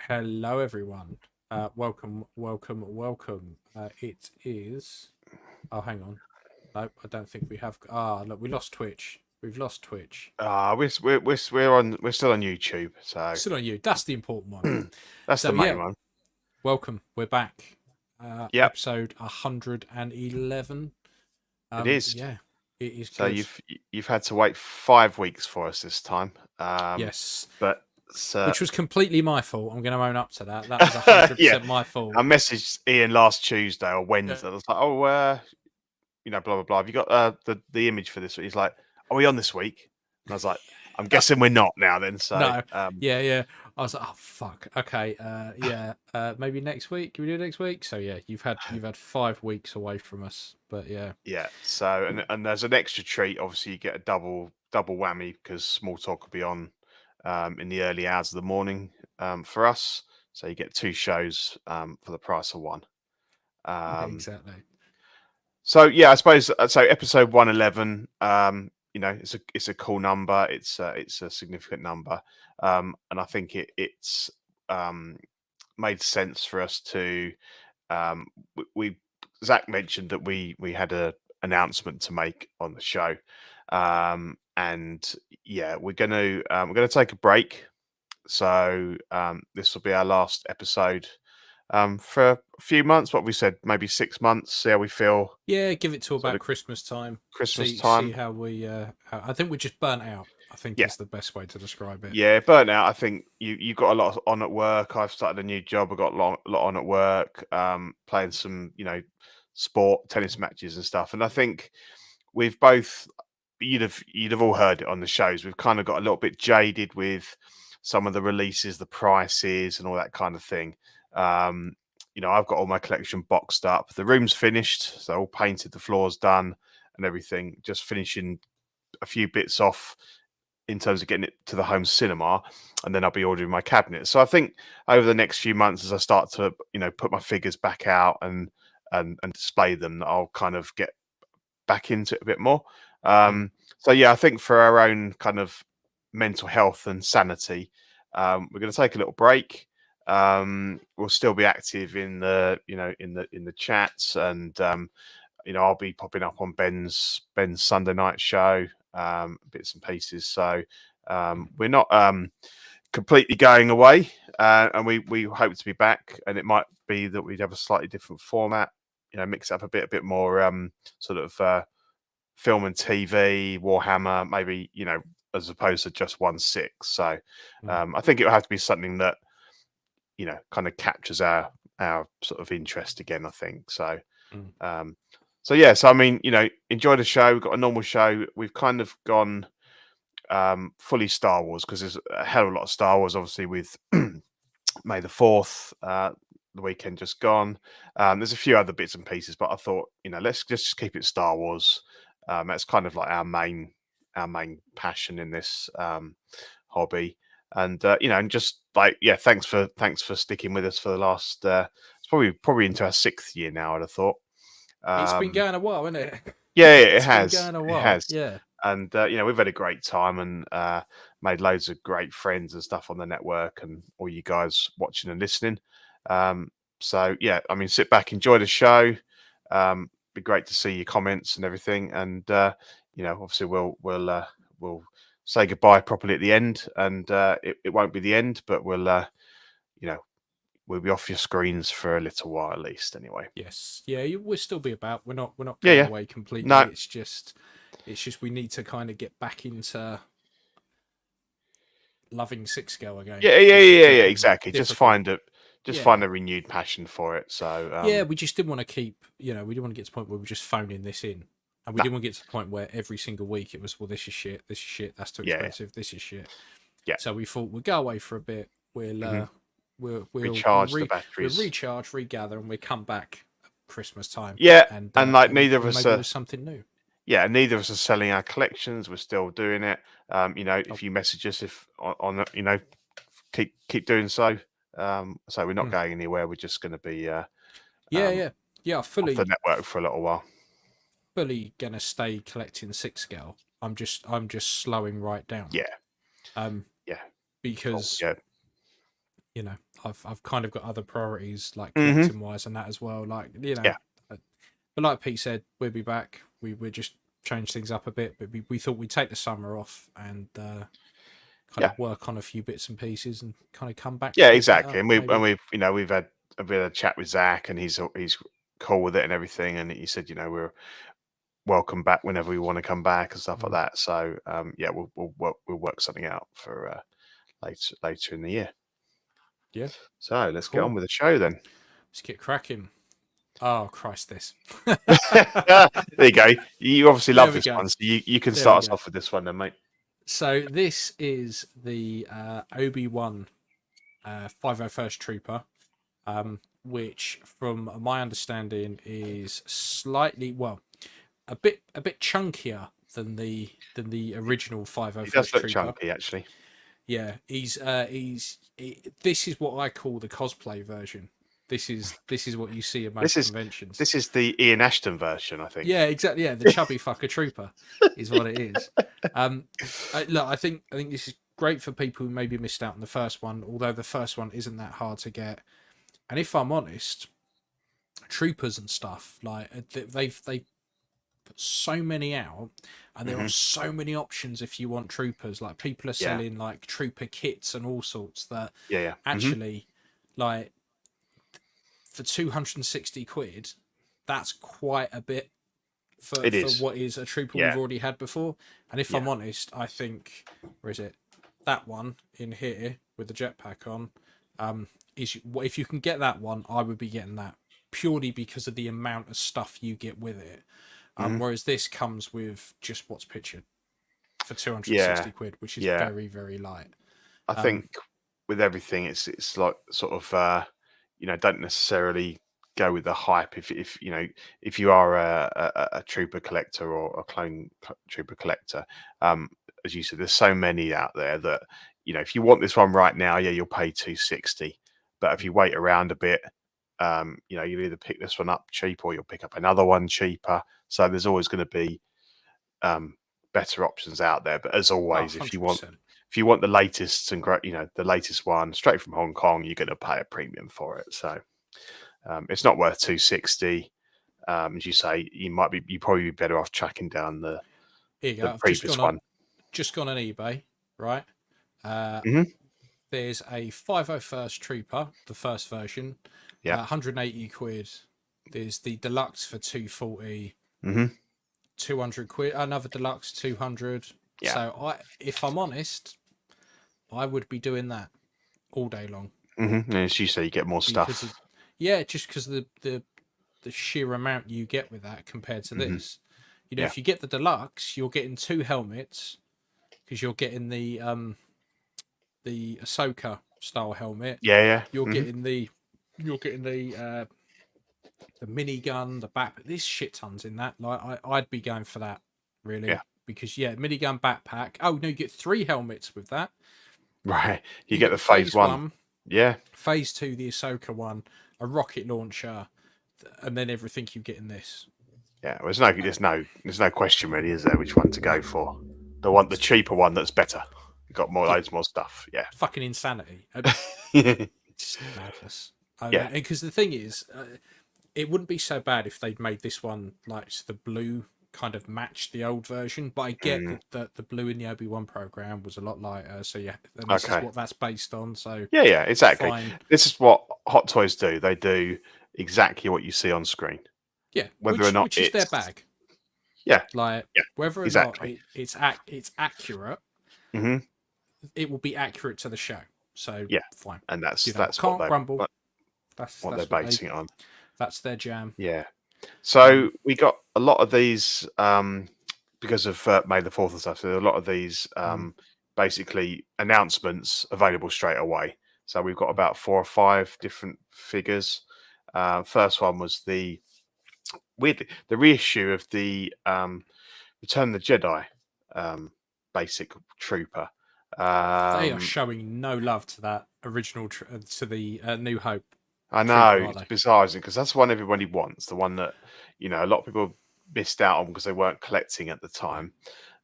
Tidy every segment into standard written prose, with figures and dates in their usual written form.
Hello, everyone. Welcome. It is. Oh, hang on. No, I don't think we have. Look, we lost Twitch. We've lost Twitch. We're still on YouTube, so Still on you. That's the important one. that's the So main yeah, one. welcome. We're back. Yep, Episode 111. it is. Yeah, it is So good. you've had to wait 5 weeks for us this time. Yes, But which was completely my fault. I'm going to own up to that. That was 100% yeah, my I fault. messaged Ian last Tuesday or Yeah. Wednesday. I was like, blah blah blah. Have you got the image for this? He's like, are we on this week? And I was like, I'm guessing we're not now. Then so No, yeah. I was like, oh fuck. Okay, yeah. Maybe next week. Can we do it next week? So yeah, you've had 5 weeks away from us, but yeah, yeah. So and there's an extra treat. Obviously, you get a double whammy because small talk will be on in the early hours of the morning for us. So you get two shows for the price of one. Um, exactly. so yeah, I suppose so. Episode 111. It's a cool number. It's a significant number, and I think it's um, made sense for us to. We Zach mentioned that we had a announcement to make on the show, and yeah, we're gonna take a break. So this will be our last episode for a few months. What we said, maybe 6 months. See how we feel. Yeah, give it till Sort about of Christmas time. Christmas See time. how we. I think we're just burnt out. I think Yeah, is the best way to describe it. yeah. Burnout. I think you got a lot on at work. I've started a new job. I've got a lot on at work. Playing some sport, tennis matches and stuff. And I think we've both you'd have all heard it on the shows. We've kind of got a little bit jaded with some of the releases, the prices, and all that kind of thing. Um, I've got all my collection boxed up. The room's finished, so all painted, the floor's done, and everything. Just finishing a few bits off in terms of getting it to the home cinema, and then I'll be ordering my cabinet. So I think over the next few months, as I start to put my figures back out and display them, I'll kind of get back into it a bit more. Mm. So yeah, I think for our own kind of mental health and sanity, we're going to take a little break. We'll still be active in the chats, and I'll be popping up on Ben's Sunday night show, bits and pieces. So we're not completely going away, and we hope to be back. And it might be that we'd have a slightly different format, mix up a bit more sort of film and TV, Warhammer, maybe, as opposed to just 1/6. So Mm. I think it will have to be something that, kind of captures our sort of interest again, I think. So Mm. um so yeah, so I mean, enjoy the show. We've got a normal show. We've kind of gone fully Star Wars because there's a hell of a lot of Star Wars, obviously, with May the 4th, the weekend just gone. There's a few other bits and pieces, but I thought, let's just keep it Star Wars. That's kind of like our main passion in this hobby. And and just like, yeah, thanks for sticking with us for the last it's probably into our 6th year now, I'd have thought. It's been Um going a while, isn't it? yeah, it It's been has. going a It while. has. Yeah. And we've had a great time and made loads of great friends and stuff on the network, and all you guys watching and listening. So yeah, I mean, sit back, enjoy the show. Be great to see your comments and everything. And obviously we'll say goodbye properly at the end, and it won't be the end, but you know we'll be off your screens for a little while at least, anyway. Yes. Yeah. We'll still be about. We're not Yeah, going yeah. away completely. No. It's just we need to kind of get back into loving six scale again, Yeah, yeah, which is yeah, yeah. becoming Exactly. Just difficult. find just find Yeah. a renewed passion for it. So Yeah, we just didn't want to keep, we didn't want to get to the point where we're just phoning this in. And we no, didn't want to get to the point where every single week it was, well, this is shit, that's too yeah, expensive, this is shit. yeah. So we thought we'll go away for a bit. Hmm. We'll Recharge the we'll batteries. recharge, regather, and we come back at Christmas time, Yeah, and and like and, neither of and us maybe are. with something new. Yeah, neither of us are selling our collections. We're still doing it. Oh, If you message us, if on keep doing so. So we're not mm. going anywhere. We're just going to be Yeah, um yeah, yeah. off the network for a little while. Fully gonna stay collecting six scale. I'm just slowing right down. Yeah, Um, yeah, cool. because Yeah, you know, I've kind of got other priorities like Hmm. collecting wise and that as well. Like, you know, Yeah. but like Pete said, we'll be back. We just changed things up a bit, but we thought we'd take the summer off and kind Yeah. of work on a few bits and pieces and kind of come back Yeah, a bit exactly. better. And Maybe. we've we've had a bit of a chat with Zach, and he's cool with it and everything. And he said, we're welcome back whenever we want to come back and stuff like Mm. that. So yeah, we'll work something out for later in the year. Yeah, So let's get on cool. with the show then. Let's get cracking. Oh Christ, this. There you go. You obviously There love we this go. one, so you can There we start us go. off with this one then, mate. So this is the ObiWan 501st Trooper, which, from my understanding, is slightly a bit chunkier than the original He does 501st look Trooper. chunky, actually. Yeah, this is what I call the cosplay version. This is what you see at most conventions. This is the Ian Ashton version, I think. Yeah, exactly. Yeah, the chubby fucker trooper is what it is. Look, I think this is great for people who maybe missed out on the first one, although the first one isn't that hard to get. And if I'm honest, troopers and stuff like they've put so many out, and there are so many options if you want troopers. Like, people are selling like trooper kits and all sorts that Yeah. actually, like, for 260 quid, that's quite a bit for what is a trooper we've already had before. And if I'm honest, I think, where is it? That one in here with the jetpack on, is, if you can get that one, I would be getting that, purely because of the amount of stuff you get with it. Whereas this comes with just what's pictured for 260 quid, which is very, very light. I think with everything, it's like sort of don't necessarily go with the hype. If if you are a trooper collector or a clone trooper collector, as you said, there's so many out there that if you want this one right now, you'll pay 260. But if you wait around a bit, you'll either pick this one up cheap or you'll pick up another one cheaper. So there's always going to be better options out there. But as always, if you want the latest and great, the latest one straight from Hong Kong, you're going to pay a premium for it. So it's not worth 260. As you say, you probably be better off tracking down the previous one. Just gone on eBay, right? There's a 501st Trooper, the first version, 180 quid. There's the deluxe for 240, 200 quid. Another deluxe 200. Yeah. So if I'm honest, I would be doing that all day long. And as you say, you get more stuff. Just because of the sheer amount you get with that compared to this. If you get the deluxe, you're getting 2 helmets, because you're getting the Ahsoka style helmet. Yeah. You're getting the minigun, the backpack. There's shit tons in that. Like, I'd be going for that, really. Yeah. Because minigun, backpack. Oh no, you get 3 helmets with that. Right. You get the phase one. Yeah. Phase 2, the Ahsoka one, a rocket launcher, and then everything you get in this. Yeah, well, there's no question really, is there, which one to go for? The cheaper one that's better. Got loads more stuff. Yeah. Fucking insanity. It's madness. And because the thing is, it wouldn't be so bad if they'd made this one like the blue kind of matched the old version, but I get that the blue in the Obi-Wan program was a lot lighter, so and this is what that's based on. So yeah, exactly. fine. This is what Hot Toys do. They do exactly what you see on screen. Yeah, whether or not which is their bag. Yeah, like whether or not it's accurate, it will be accurate to the show. So fine, and that's can't grumble. That's what they're basing it on. That's their jam. Yeah. So we got a lot of these because of May the 4th and stuff. So a lot of these basically announcements available straight away. So we've got about 4 or 5 different figures. First one was the reissue of the Return of the Jedi basic trooper. They are showing no love to that original to the New Hope. I know, it's bizarre, isn't it? Because that's the one everybody wants, the one that a lot of people missed out on because they weren't collecting at the time,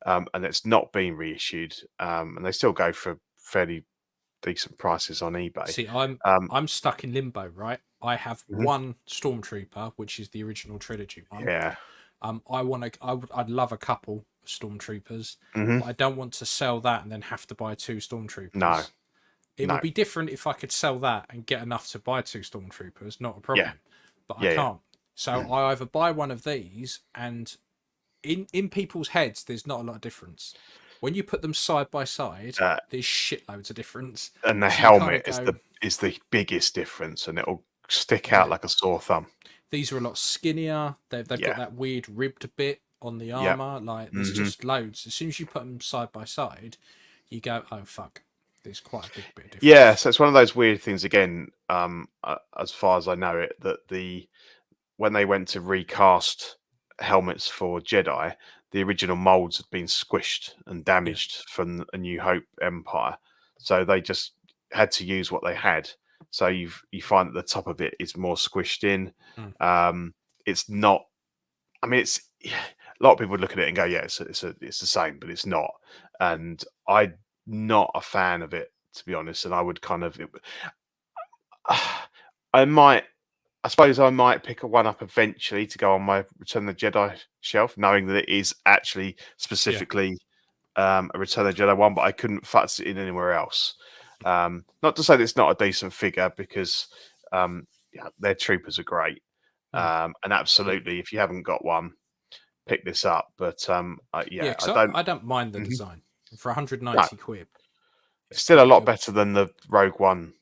and it's not been reissued, and they still go for fairly decent prices on eBay. See, I'm stuck in limbo, right? I have one Stormtrooper, which is the original trilogy one. Yeah. I'd love a couple of Stormtroopers, but I don't want to sell that and then have to buy 2 Stormtroopers. No. It would be different if I could sell that and get enough to buy 2 Stormtroopers, not a problem. But I can't. So I either buy one of these, and in people's heads, there's not a lot of difference. When you put them side by side, there's shitloads of difference. And the helmet is the biggest difference, and it'll stick out like a sore thumb. These are a lot skinnier. They've got that weird ribbed bit on the armor. Like there's just loads. As soon as you put them side by side, you go, oh fuck, there's quite a big bit of difference. Yeah, so it's one of those weird things again. As far as I know it, that when they went to recast helmets for Jedi, the original molds had been squished and damaged from A New Hope Empire, so they just had to use what they had. So you find that the top of it is more squished in. It's not. I mean, it's a lot of people would look at it and go, "Yeah, it's the same," but it's not. And I'm not a fan of it, to be honest. And I would kind of, I suppose I might pick one up eventually to go on my Return of the Jedi shelf, knowing that it is actually specifically a Return of the Jedi one, but I couldn't futz it in anywhere else. Not to say that it's not a decent figure, because their troopers are great. And absolutely, if you haven't got one, pick this up. But I don't mind the design for 190 quid. It's still a lot better than the Rogue One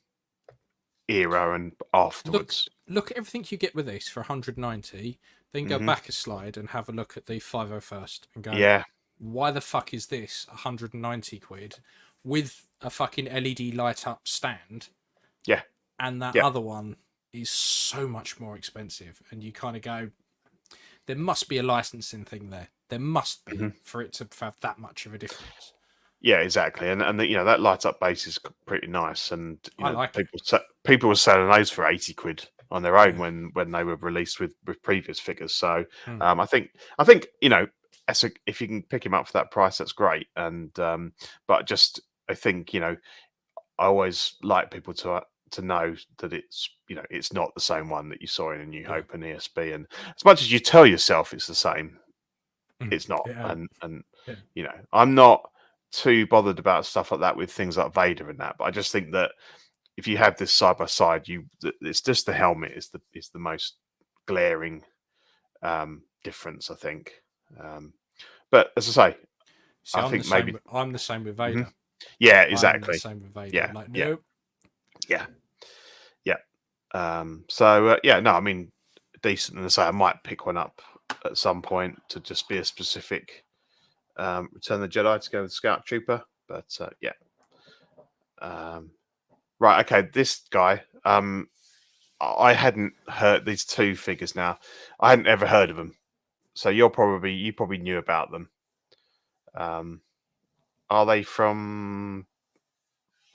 era and afterwards. Look at everything you get with this for 190, then go back a slide and have a look at the 501st and go, why the fuck is this 190 quid with a fucking LED light up stand? Yeah. And that other one is so much more expensive. And you kind of go, there must be a licensing thing there. There must be for it to have that much of a difference. Yeah, exactly, and that light up base is pretty nice, and I like people were selling those for 80 quid on their own when they were released with previous figures. So I think if you can pick him up for that price, that's great. And but just I think I always like people to know that it's not the same one that you saw in A New Hope and ESB, and as much as you tell yourself it's the same, it's not. And I'm not too bothered about stuff like that with things like Vader and that, but I just think that if you have this side by side, it's just the helmet is the most glaring difference, I think. But as I say, I think maybe I'm the same with Vader. Yeah, exactly. I'm the same with Vader. I mean, decent. And I say I might pick one up at some point to just be a specific Return of the Jedi to go with Scout Trooper. But right, okay, this guy, I hadn't heard these 2 figures now. I hadn't ever heard of them. So you probably knew about them. Are they from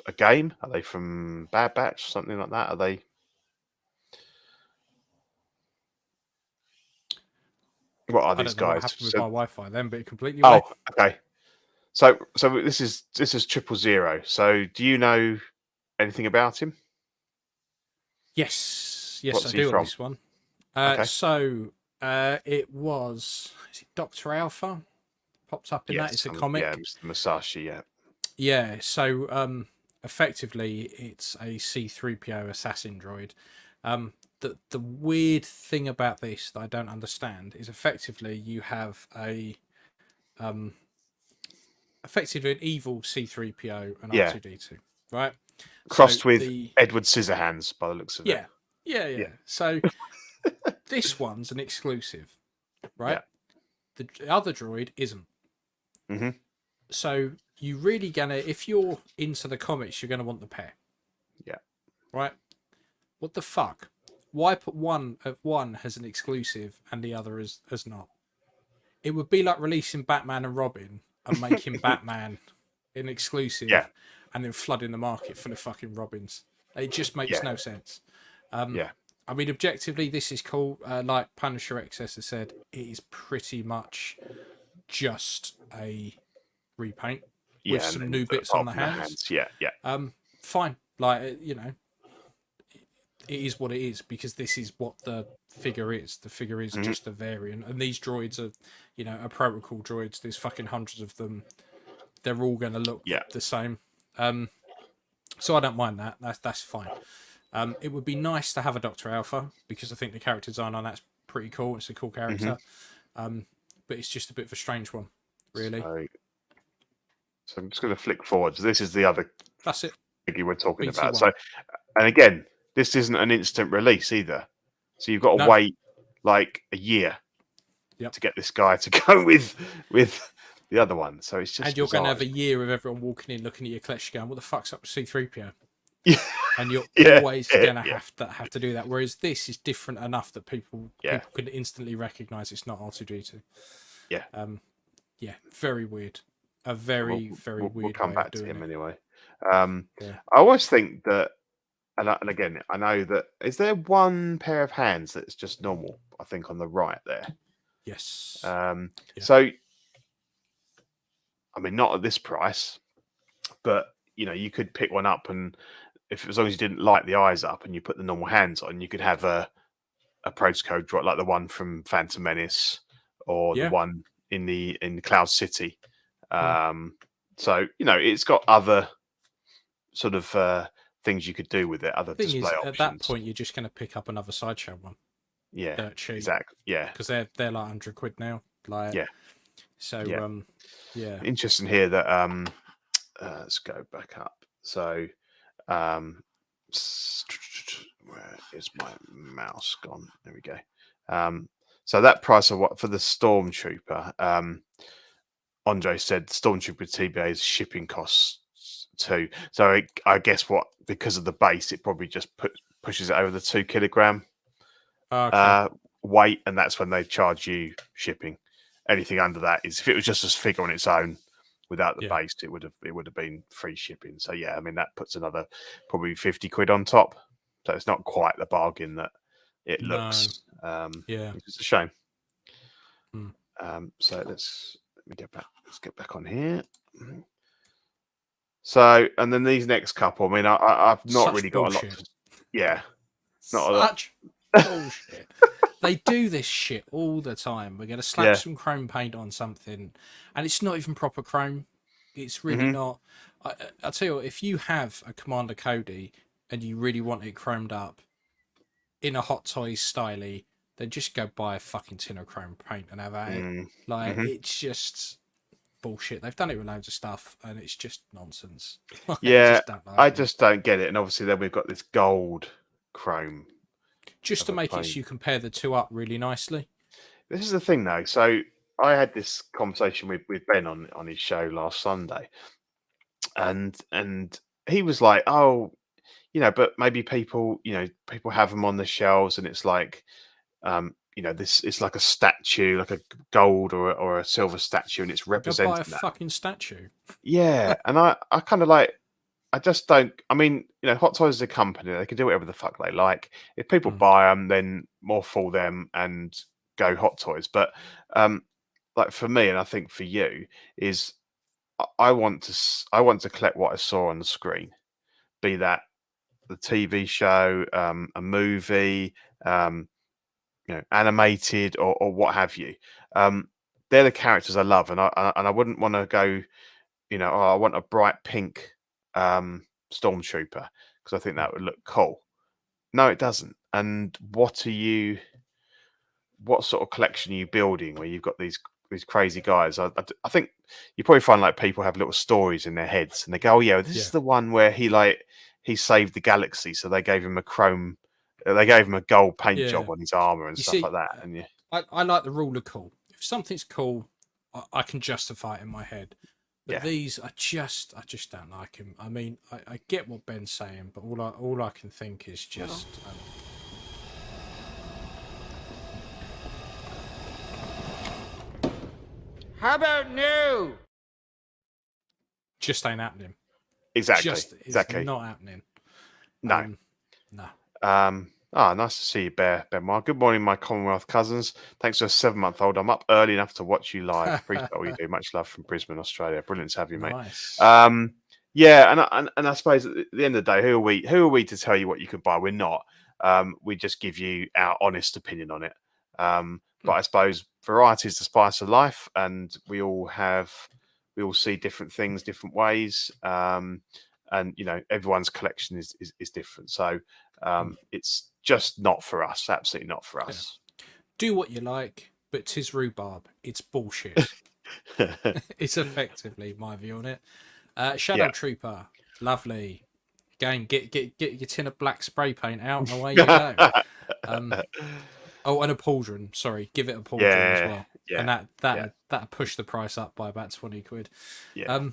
a game? Are they from Bad Batch? Something like that? Are they? What are these guys? What happened with my Wi-Fi then, but it completely. Oh, okay. So this is 000. So do you know anything about him? Yes, What's I do from? on this one. So it was Dr. Alpha popped up in that. It's a comic. Yeah, Mr. Musashi. Yeah. So effectively, it's a C-3PO assassin droid. The weird thing about this that I don't understand is effectively you have effectively an evil C-3PO and R2-D2, right? Crossed with Edward Scissorhands by the looks of it. Yeah. So this one's an exclusive, right? Yeah. The other droid isn't. So you really if you're into the comics, you're gonna want the pair. Yeah. Right? What the fuck? Why put one as an exclusive and the other as not? It would be like releasing Batman and Robin and making Batman an exclusive and then flooding the market full of fucking Robins. It just makes no sense. I mean, objectively, this is cool. Like Punisher XS has said, it is pretty much just a repaint with some new bits on the hands. fine. Like, you know, it is what it is, because this is what the figure is. The figure is just a variant, and these droids are, you know, are protocol droids. There's fucking hundreds of them. They're all going to look the same. So I don't mind that. That's fine. It would be nice to have a Dr. Alpha, because I think the character design on that's pretty cool. It's a cool character. But it's just a bit of a strange one, really. So I'm just going to flick forward. So this is the other that's it figure we're talking BT1. about. So, and again, this isn't an instant release either. So you've got to wait like a year to get this guy to go with the other one. So it's just, and you're going to have a year of everyone walking in, looking at your collection, going, "What the fuck's up with C-3PO?" And you're always going to have to do that. Whereas this is different enough that people can instantly recognise it's not R2D2. Very weird. A very weird. We'll come back to him anyway. I always think that, and again, I know that, is there one pair of hands that's just normal? I think on the right there. Yes. So, I mean, not at this price, but you know, you could pick one up, and as long as you didn't light the eyes up and you put the normal hands on, you could have a protocol droid like the one from Phantom Menace or the one in Cloud City. So you know, it's got other sort of things you could do with it, other display options. At that point, you're just going to pick up another sideshow one. Dirt cheap. Exactly. Yeah, because they're like £100 now. Like So interesting here that let's go back up. So where is my mouse gone? There we go. So that price of what for the Stormtrooper, Andre said Stormtrooper TBA's shipping costs too. So I guess because of the base, it probably just pushes it over the 2 kilogram weight, and that's when they charge you shipping. Anything under that is, if it was just a figure on its own without the base, it would have been free shipping. So I mean, that puts another probably £50 on top. So it's not quite the bargain that it looks. Which is a shame. So let's get back. Let's get back on here. So, and then these next couple. I mean, I've not really got a lot. Not such bullshit. They do this shit all the time. We're going to slap some chrome paint on something, and it's not even proper chrome. It's really not. I'll tell you what, if you have a Commander Cody and you really want it chromed up in a Hot Toys style, then just go buy a fucking tin of chrome paint and have at it. Like, it's just bullshit. They've done it with loads of stuff, and it's just nonsense. I just don't get it. And obviously, then we've got this gold chrome. Just to make it so you compare the two up really nicely. This is the thing, though. So I had this conversation with Ben on his show last Sunday, and he was like, "Oh, you know, but maybe people have them on the shelves, and it's like, this it's like a statue, like a gold or a silver statue, and it's representing buy a fucking statue." Yeah, and I kind of like. I just don't. I mean, Hot Toys is a company; they can do whatever the fuck they like. If people buy them, then more for them and go Hot Toys. But like for me, and I think for you, is I want to collect what I saw on the screen, be that the TV show, a movie, animated or what have you. They're the characters I love, and I wouldn't want to go. I want a bright pink Stormtrooper because I think that would look cool. No, it doesn't. And what sort of collection are you building where you've got these crazy guys? I think you probably find like people have little stories in their heads and they go, "Oh yeah, this is the one where he saved the galaxy, so they gave him a gold paint job on his armor and stuff like that." And I like the rule of cool. If something's cool, I can justify it in my head. But these, I just don't like him. I mean, I get what Ben's saying, but all I can think is just. How about no? Just ain't happening. Exactly. It's not happening. No. No. Nice to see you, Benoit. Good morning, my Commonwealth cousins. Thanks to a 7-month-old. I'm up early enough to watch you live. Appreciate all you do. Much love from Brisbane, Australia. Brilliant to have you, mate. Nice. Yeah, and I suppose at the end of the day, who are we to tell you what you could buy? We're not. We just give you our honest opinion on it. But I suppose variety is the spice of life, and we all see different things different ways. And everyone's collection is different. So it's just not for us. Absolutely not for us. Do what you like, but 'tis rhubarb. It's bullshit. It's effectively my view on it. Shadow Trooper, lovely. Again, get your tin of black spray paint out and away you go. And a pauldron. Sorry, give it a pauldron as well. Yeah, and that pushed the price up by about 20 quid. Yeah.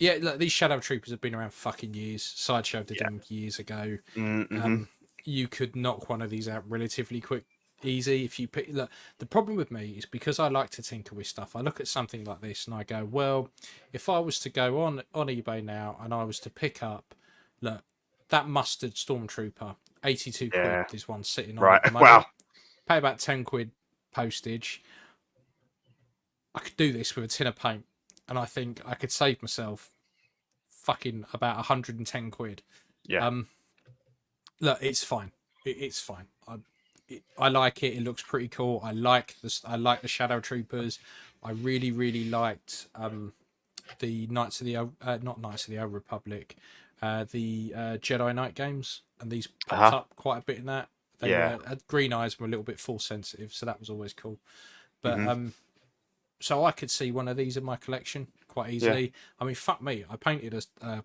Look, these Shadow Troopers have been around fucking years. Sideshow did them years ago. You could knock one of these out relatively easy if you pick. Look, the problem with me is because I like to tinker with stuff. I look at something like this and I go, well, if I was to go on eBay now and I was to pick up, look, that mustard Stormtrooper, 82 quid. This one sitting on right. At the moment. Wow. Pay about 10 quid postage. I could do this with a tin of paint, and I think I could save myself fucking about 110 quid. Yeah. Look, it's fine. It's fine. I like it. It looks pretty cool. I like the Shadow Troopers. I really, really liked the Knights of the not Knights of the Old Republic, the Jedi Knight games, and these popped up quite a bit in that. They were, green eyes were a little bit force sensitive, so that was always cool. But so I could see one of these in my collection quite easily. Yeah. I mean, fuck me, I painted a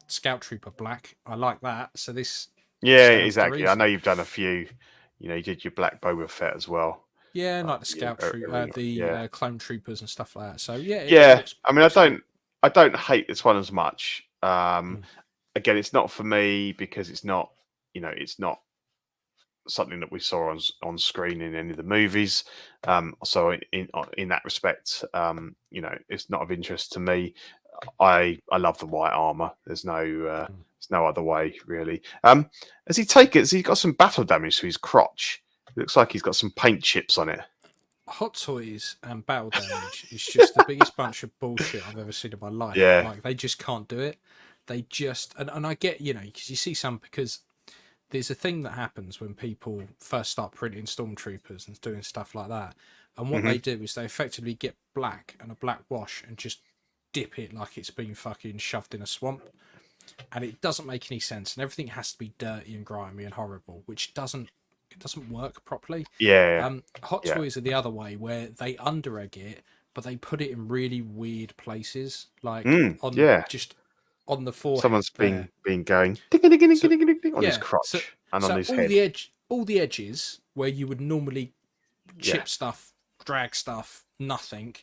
Scout Trooper black. I like that. So this. Yeah, exactly. I know you've done a few. You did your black Boba Fett as well. Yeah, like the Scout Trooper, the Clone Troopers and stuff like that. So yeah. I mean, I don't hate this one as much. Again, it's not for me because it's not. It's not something that we saw on screen in any of the movies. So in that respect, it's not of interest to me. I love the white armor. There's no other way really. Has he got some battle damage to his crotch? It looks like he's got some paint chips on it. Hot Toys and battle damage is just the biggest bunch of bullshit I've ever seen in my life. Yeah. Like they just can't do it. They just and I get, because you see some, because there's a thing that happens when people first start printing Stormtroopers and doing stuff like that. And what they do is they effectively get black and a black wash and just dip it like it's been fucking shoved in a swamp. And it doesn't make any sense. And everything has to be dirty and grimy and horrible, which doesn't work properly. Yeah. Hot Toys are the other way, where they under egg it, but they put it in really weird places, like just on the forehead. Someone's been going on his crotch and on his head. All the edges where you would normally chip stuff, drag stuff, nothing,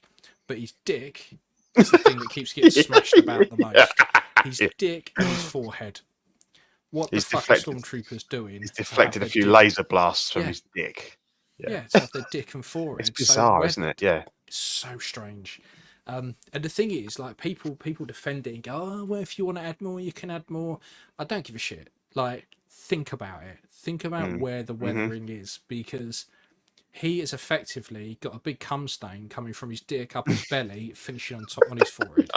but his dick is the thing that keeps getting smashed about the most. His dick and his forehead. What the fuck are Stormtroopers doing? He's deflected a few laser blasts from his dick. Yeah, to have their dick and forehead. It's bizarre, isn't it? Yeah. It's so strange. And the thing is, like, people defend it and go, oh, well, if you want to add more, you can add more. I don't give a shit. Like, think about it. Think about where the weathering is, because he has effectively got a big cum stain coming from his dick up his belly, finishing on top on his forehead.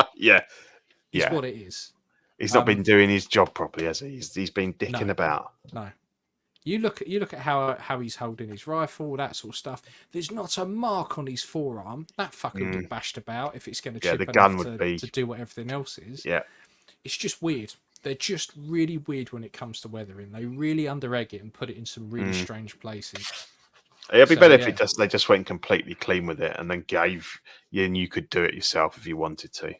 It's what it is. He's not been doing his job properly, has he? He's been dicking about. No. You look at how he's holding his rifle, that sort of stuff. There's not a mark on his forearm. That fucker would get bashed about if it's going to chip the gun would to do what everything else is. Yeah. It's just weird. They're just really weird when it comes to weathering. They really under egg it and put it in some really strange places. It'd be better if they just went completely clean with it and then gave you, and you could do it yourself if you wanted to. I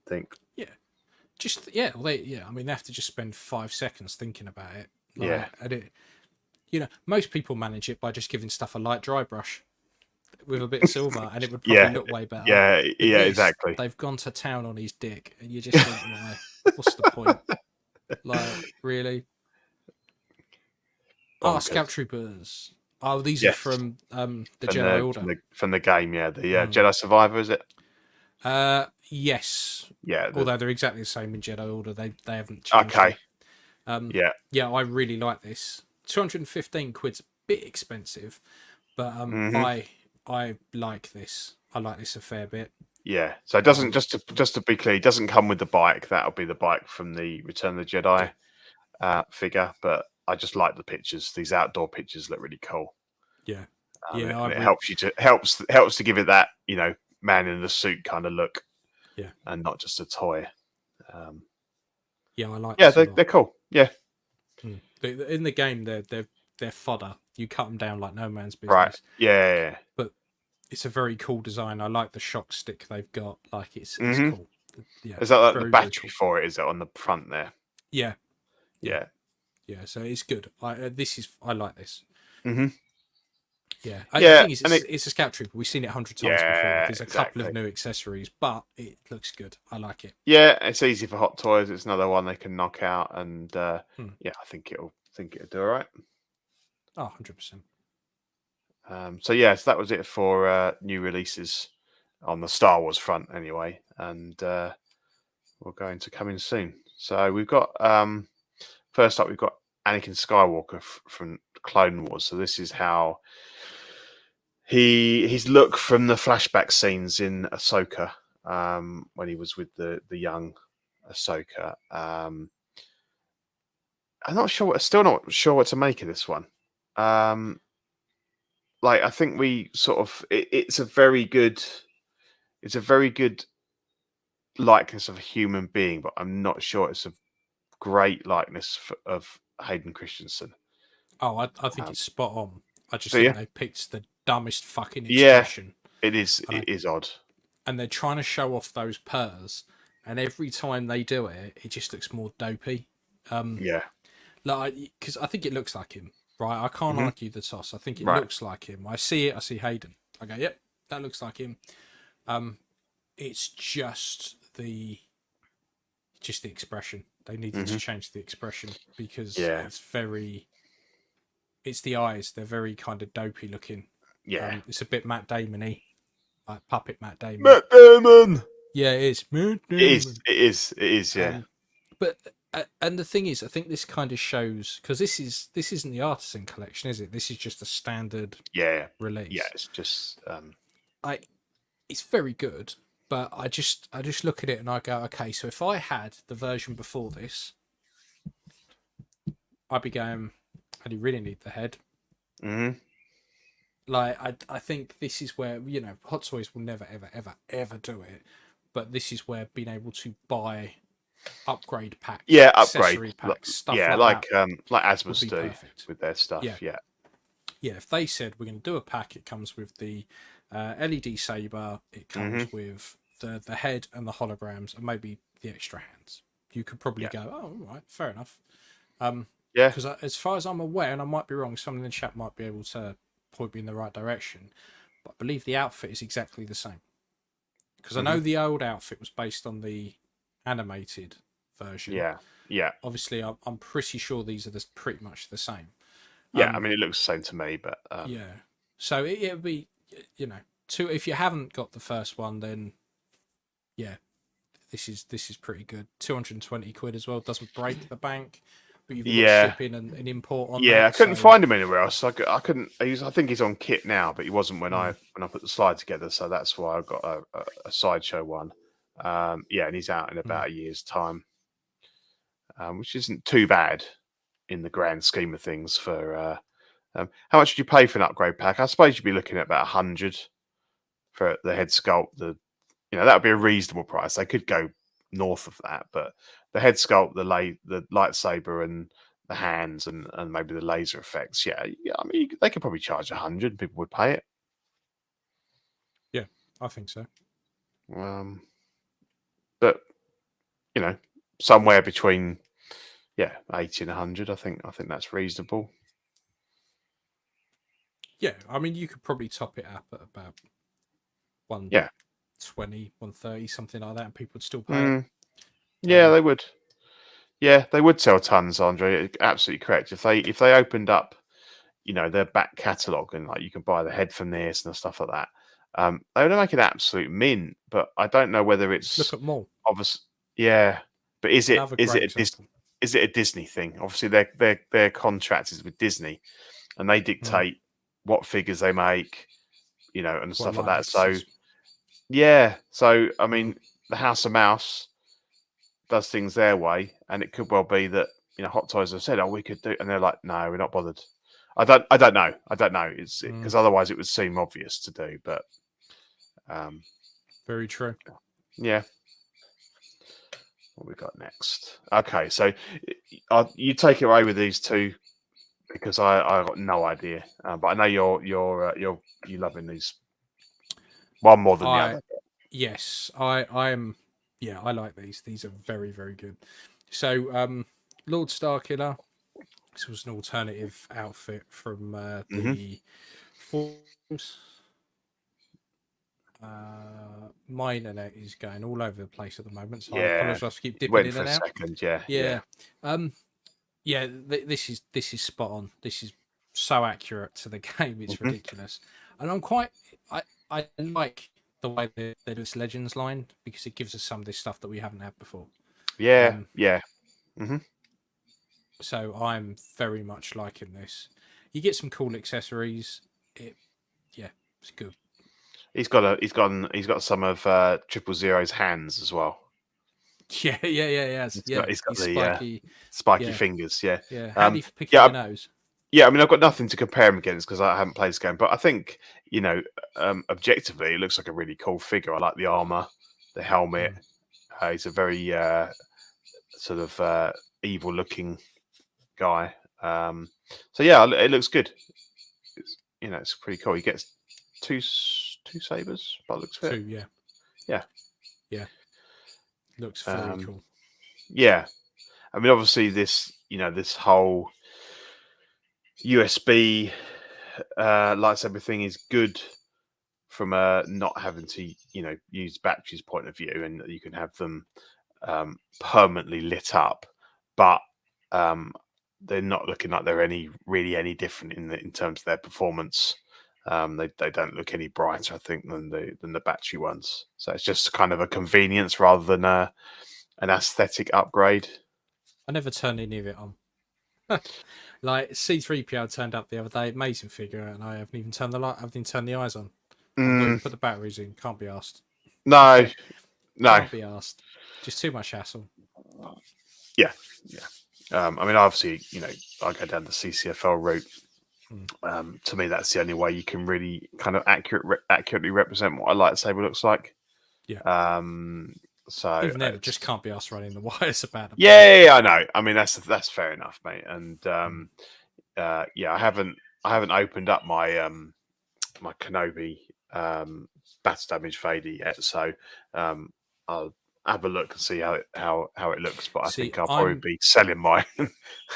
think. Yeah. I mean, they have to just spend 5 seconds thinking about it. And it, most people manage it by just giving stuff a light dry brush with a bit of silver, and it would probably look way better. Yeah, exactly. They've gone to town on his dick, and you just think, why? What's the point? Like, really? Scout Troopers. Oh, these are from the Jedi Order. From the game, the Jedi Survivor, is it? Yes. Yeah. Although they're exactly the same in Jedi Order, they haven't changed. Okay. I really like this. 215 quid's a bit expensive, but I like this. I like this a fair bit. Yeah, so it doesn't, just to be clear, it doesn't come with the bike. That'll be the bike from the Return of the Jedi figure. But I just like the pictures. These outdoor pictures look really cool. Yeah, and it helps to give it that, you know, man in the suit kind of look. Yeah, and not just a toy. Yeah, I like. Yeah, they're cool. Yeah, in the game, they're fodder. You cut them down like no man's business. Right. Yeah. But it's a very cool design. I like the shock stick they've got. Like it's cool. Yeah. Is that like the battery for it? Is it on the front there? Yeah. Yeah. So it's good. I like this. Mm-hmm. Yeah. The thing is, it's a Scout Trooper. We've seen it 100 times before. There's a couple of new accessories, but it looks good. I like it. Yeah, it's easy for Hot Toys. It's another one they can knock out, and yeah, I think it'll do all right. Oh, 100%. So that was it for new releases on the Star Wars front, anyway, and we're going to come in soon. So we've got first up, we've got Anakin Skywalker from Clone Wars. So this is how he's look from the flashback scenes in Ahsoka, when he was with the young Ahsoka. I'm still not sure what to make of this one. Like, I think we sort of it's a very good likeness of a human being, but I'm not sure it's a great likeness of Hayden Christensen. Oh, I think it's spot on. I just think they picked the dumbest fucking expression. Yeah, it is. It is odd. And they're trying to show off those purrs, and every time they do it, it just looks more dopey. Like, because I think it looks like him, right? I can't argue the toss. I think it looks like him. I see it. I see Hayden. I go, yep, that looks like him. It's just the expression. They needed to change the expression because it's the eyes. They're very kind of dopey looking. Yeah, it's a bit Matt Damon-y, like puppet Matt Damon. Matt Damon. Yeah, it is. It is. Yeah. But and the thing is, I think this kind of shows, because this isn't the Artisan collection, is it? This is just a standard release. Yeah, it's just it's very good, but I just look at it and I go, okay, so if I had the version before this, I'd be going, I do really need the head. Like, I think this is where, you know, Hot Toys will never ever do it, but this is where being able to buy upgrade packs, accessory packs, stuff like Asmus do perfect with their stuff. Yeah. If they said we're going to do a pack, it comes with the LED saber, it comes with the head and the holograms, and maybe the extra hands. You could probably go, oh, all right, fair enough. Because as far as I'm aware, and I might be wrong, someone in the chat might be able to point me in the right direction, but I believe the outfit is exactly the same. Because I know the old outfit was based on the animated version. Yeah. Obviously, I'm pretty sure these are pretty much the same. I mean, it looks the same to me, but so it'll be, you know, if you haven't got the first one, then this is pretty good. 220 quid as well. Doesn't break the bank, but you've got shipping and import on. I couldn't find him anywhere else. I couldn't. I think he's on kit now, but he wasn't when I put the slide together. So that's why I got a sideshow one. And he's out in about a year's time, which isn't too bad in the grand scheme of things. For how much did you pay for an upgrade pack? I suppose you'd be looking at about 100 for the head sculpt. That would be a reasonable price. They could go north of that, but the head sculpt, the lightsaber, and the hands, and maybe the laser effects. I mean, they could probably charge 100. People would pay it. Yeah, I think so. But somewhere between 80 and 100, I think that's reasonable. Yeah, I mean, you could probably top it up at about 120, 130, something like that, and people would still pay it. Yeah, they would. Yeah, they would sell tons, Andre. You're absolutely correct. If they opened up, their back catalogue, and like you can buy the head from this and stuff like that, they would make an absolute mint. But I don't know whether it's look at Maul. Obviously, but is it a Disney thing? Obviously, their contract is with Disney, and they dictate what figures they make, and stuff like that. So Yeah. So I mean, the House of Mouse does things their way, and it could well be that Hot Toys have said, "Oh, we could do," and they're like, "No, we're not bothered." I don't know. It's because otherwise it would seem obvious to do, but very true. Yeah. What we got next? Okay, so you take it away with these two because I got no idea, but I know you're loving these one more than the other. Yes, I'm. Yeah, I like these. These are very, very good. So, Lord Starkiller. This was an alternative outfit from the Force. My internet is going all over the place at the moment, so I apologise for keep dipping in and out. Second, this is spot on. This is so accurate to the game, it's ridiculous. And I like the way they do this Legends line because it gives us some of this stuff that we haven't had before. So I'm very much liking this. You get some cool accessories. It's good. He's got some of 000's hands as well. Yeah. He's got the spiky fingers. Yeah. How do you pick your nose? Yeah, I mean, I've got nothing to compare him against because I haven't played this game, but I think objectively, it looks like a really cool figure. I like the armor, the helmet. He's a very sort of evil-looking guy. So yeah, it looks good. It's pretty cool. He gets two sabers, but looks good. Two, yeah. Looks very cool. Yeah, I mean, obviously this whole USB lightsaber thing is good from a not having to use batteries point of view, and you can have them permanently lit up, but they're not looking like they're really any different in terms of their performance. They don't look any brighter, I think, than the battery ones. So it's just kind of a convenience rather than an aesthetic upgrade. I never turned any of it on. Like C3PO turned up the other day, amazing figure, and I haven't even turned the eyes on. I've not even put the batteries in. Can't be asked. No. Can't be asked. Just too much hassle. Yeah. I mean, obviously, I go down the CCFL route. To me, that's the only way you can really kind of accurately represent what a lightsaber looks like. Yeah. So even then, it just can't be us running the wires about it. Yeah, I know. I mean, that's fair enough, mate. And I haven't opened up my my Kenobi battle damage Vader yet, so I'll have a look and see how it looks. But I think I'll probably be selling mine.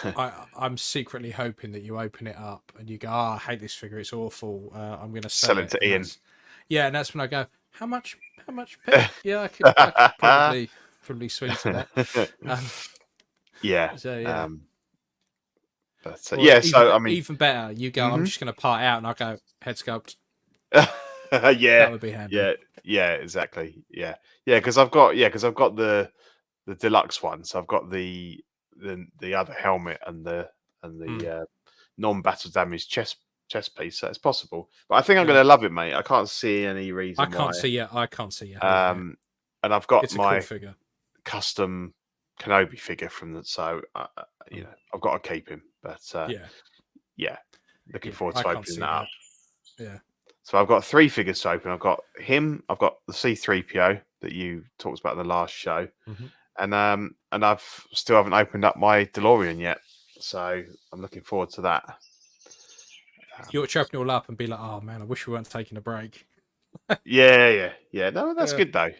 I'm secretly hoping that you open it up and you go, I hate this figure, it's awful. I'm going to sell it to Ian. And that's when I go, how much? Yeah, I could probably swing to that. Even better, you go, I'm just going to part out, and I go, head sculpt. That would be handy. Yeah, exactly. Yeah, because I've got the deluxe one, so I've got the other helmet and the non-battle damage chest piece. So it's possible, but I think I'm going to love it, mate. I can't see any reason. I can't see it. And I've got my cool figure. Custom Kenobi figure from that, so I've got to keep him. But looking forward to opening that up. Yeah. So I've got 3 figures to open. I've got him. I've got the C3PO that you talked about in the last show, and I've still haven't opened up my DeLorean yet. So I'm looking forward to that. You'll open it all up and be like, "Oh man, I wish we weren't taking a break." Yeah. No, that's good though.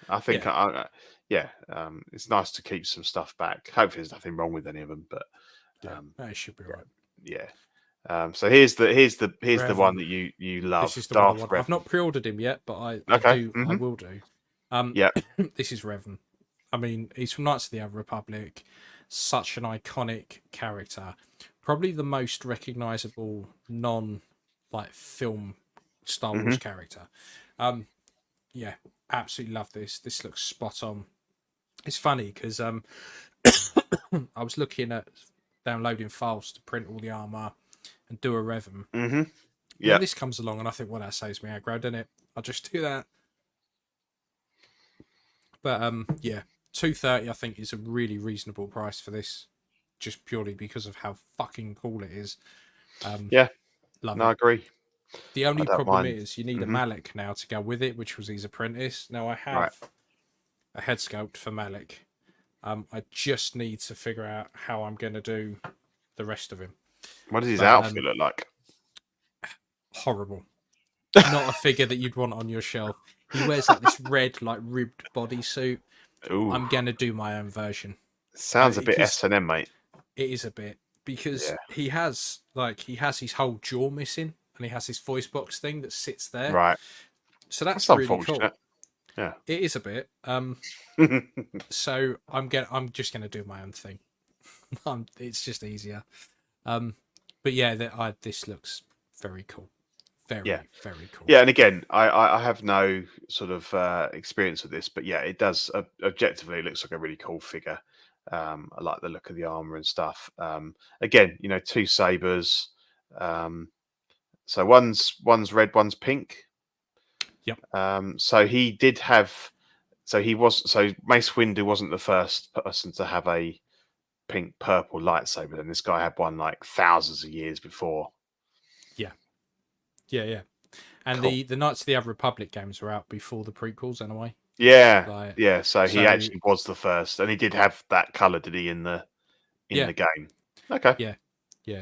I think it's nice to keep some stuff back. Hopefully, there's nothing wrong with any of them, but it should be right. Yeah. So here's the one that you love. This is the one I want. I've not pre-ordered him yet, but I will do. This is Revan. I mean, he's from Knights of the Old Republic. Such an iconic character. Probably the most recognizable film Star Wars character. Absolutely love this. This looks spot on. It's funny because I was looking at downloading files to print all the armor and do a Revan. Mm-hmm. Yeah, this comes along and I think, well, that saves me aggro, doesn't it? I'll just do that. But yeah, 230 I think is a really reasonable price for this, just purely because of how fucking cool it is. Yeah, love I it. agree. The only problem mind. is you need a Malik now to go with it, which was his apprentice. Now I have a head sculpt for Malik. I just need to figure out how I'm going to do the rest of him. What does his outfit look like? Horrible. Not a figure that you'd want on your shelf. He wears like this red, like ribbed bodysuit. I'm going to do my own version. Sounds a bit S&M, mate. It is a bit, because he has his whole jaw missing, and he has his voice box thing that sits there. Right. So that's really cool. Yeah. It is a bit. So I'm just gonna do my own thing. It's just easier. But yeah, this looks very cool. Very cool. Yeah, and again, I have no sort of experience with this, but yeah, it does objectively. It looks like a really cool figure. I like the look of the armor and stuff. Again, 2 sabers. So one's red, one's pink. Yep. So he did have. So Mace Windu wasn't the first person to have a pink purple lightsaber. Then this guy had one like thousands of years before. Yeah. And cool. the Knights of the Old Republic games were out before the prequels, anyway. Yeah. So he actually was the first, and he did have that color, did he, in the game? Okay. Yeah.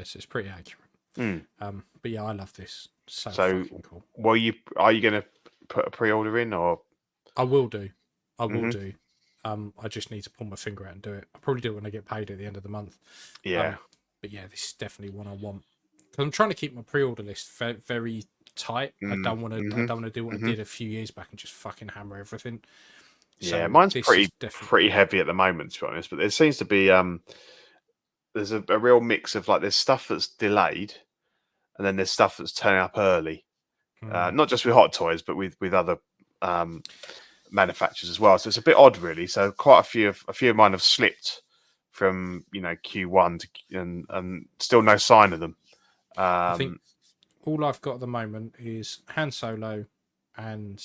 So it's pretty accurate. But yeah, I love this. So fucking cool. Are you going to put a pre-order in, or? I will do. I just need to pull my finger out and do it. I'll probably do it when I get paid at the end of the month. Yeah. But yeah, this is definitely one I want. Because I'm trying to keep my pre-order list very tight. I don't want to do what I did a few years back and just fucking hammer everything. So mine's pretty heavy at the moment, to be honest. But there seems to be there's a real mix of like there's stuff that's delayed, and then there's stuff that's turning up early. Not just with Hot Toys, but with other manufacturers as well. So it's a bit odd, really. So quite a few of mine have slipped from Q1 and still no sign of them. I think all I've got at the moment is Han Solo and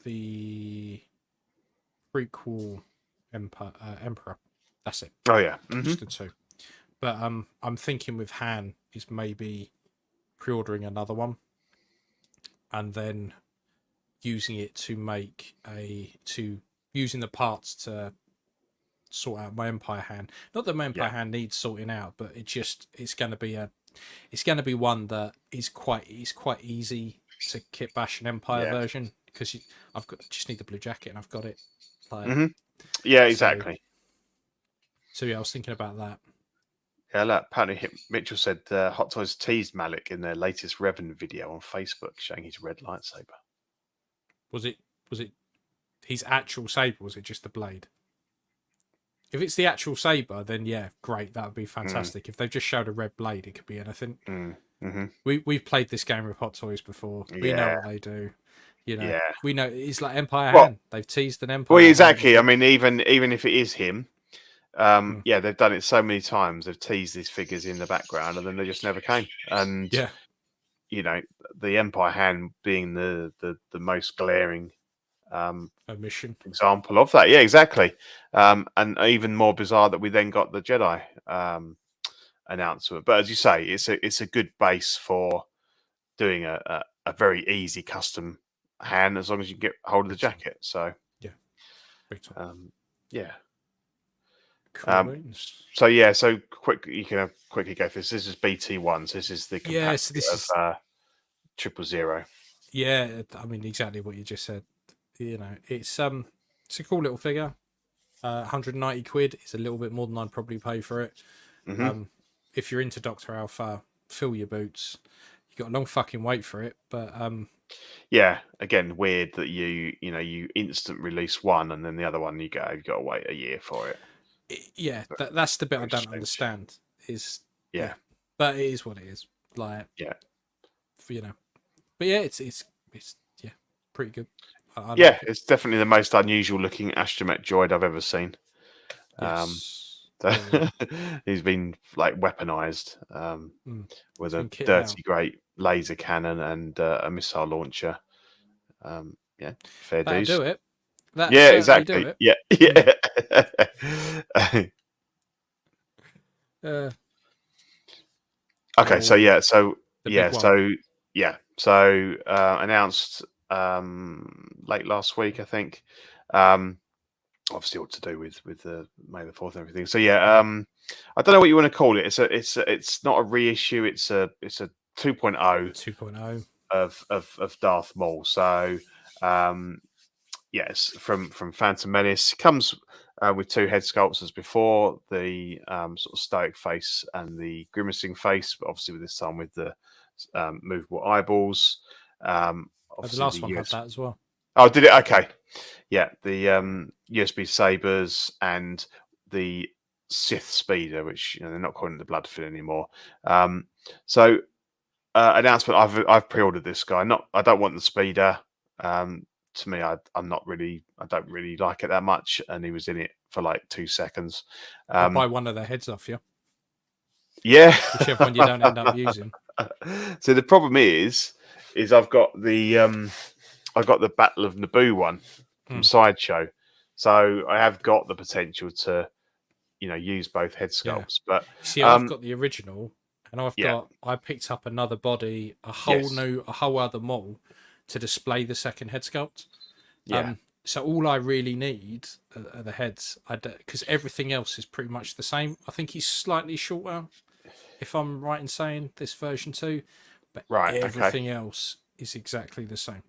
the prequel Emperor. That's it. Oh yeah, just the 2. But I'm thinking with Han is maybe pre-ordering another one, and then using it using the parts to sort out my Empire hand. Not that my Empire hand needs sorting out, but it's going to be one that is quite easy to kit bash an Empire version, because just need the blue jacket and I've got it. Yeah, exactly. So yeah, I was thinking about that. Yeah, look, apparently Mitchell said Hot Toys teased Malik in their latest Revan video on Facebook, showing his red lightsaber. Was it his actual saber? Was it just the blade? If it's the actual saber, then yeah, great. That would be fantastic. If they've just showed a red blade, it could be anything. We've played this game with Hot Toys before. We know what they do. We know it's like Empire hand. They've teased an Empire. Well, exactly. Hand. I mean, even if it is him, they've done it so many times. They've teased these figures in the background, and then they just never came. And the Empire hand being the most glaring omission example of that. Yeah, exactly. And even more bizarre that we then got the Jedi announcement. But as you say, it's a good base for doing a very easy custom hand, as long as you can get hold of the jacket. So so quick, you can quickly go for this. This is BT1. So this is the this is 000. Yeah, I mean exactly what you just said. It's a cool little figure. 190 quid is a little bit more than I'd probably pay for it. If you're into Dr. Alpha, fill your boots. You got a long fucking wait for it, but again, weird that you instant release one and then the other one you've got to wait a year for it. That's the bit I don't understand. But it is what it is. Like but yeah, it's pretty good. It's definitely the most unusual looking astromech droid I've ever seen. He's been like weaponized with a dirty great laser cannon and a missile launcher. Fair dues. Do it. That yeah, exactly. exactly. Yeah, yeah. Okay, so announced late last week, I think. Obviously, all to do with the May the 4th and everything. So I don't know what you want to call it. It's not a reissue. It's a 2.0 2.0 of Darth Maul. So yes, from Phantom Menace, comes with 2 head sculpts as before, the sort of stoic face and the grimacing face, but obviously with this time with the movable eyeballs. the Obviously last one had that as well. Oh, did it? Okay. Yeah, the USB sabers and the Sith speeder, which they're not calling it the Bloodfin anymore. So announcement: I've pre-ordered this guy. I don't want the speeder. To me, I don't really like it that much, and he was in it for like 2 seconds. I'll buy one of their heads off you. Yeah, whichever one you don't end up using. So the problem is I've got the Battle of Naboo one from Sideshow, so I have got the potential to use both head sculpts. But see, I've got the original, and I picked up another body, a whole other Maul to display the second head sculpt. So all I really need are the heads, because everything else is pretty much the same. I think he's slightly shorter, if I'm right in saying this version 2, but everything else is exactly the same.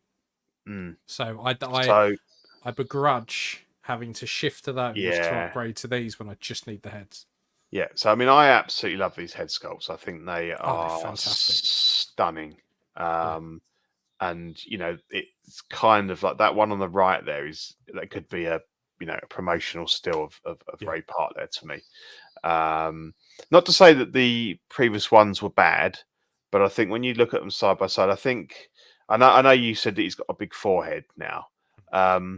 So I begrudge having to shift to those to upgrade to these when I just need the heads. Yeah, so I mean, I absolutely love these head sculpts. I think they are fantastic, stunning. And it's kind of like that one on the right there that could be a promotional still of Ray Park there to me. Not to say that the previous ones were bad, but I think when you look at them side by side, I know you said that he's got a big forehead now. But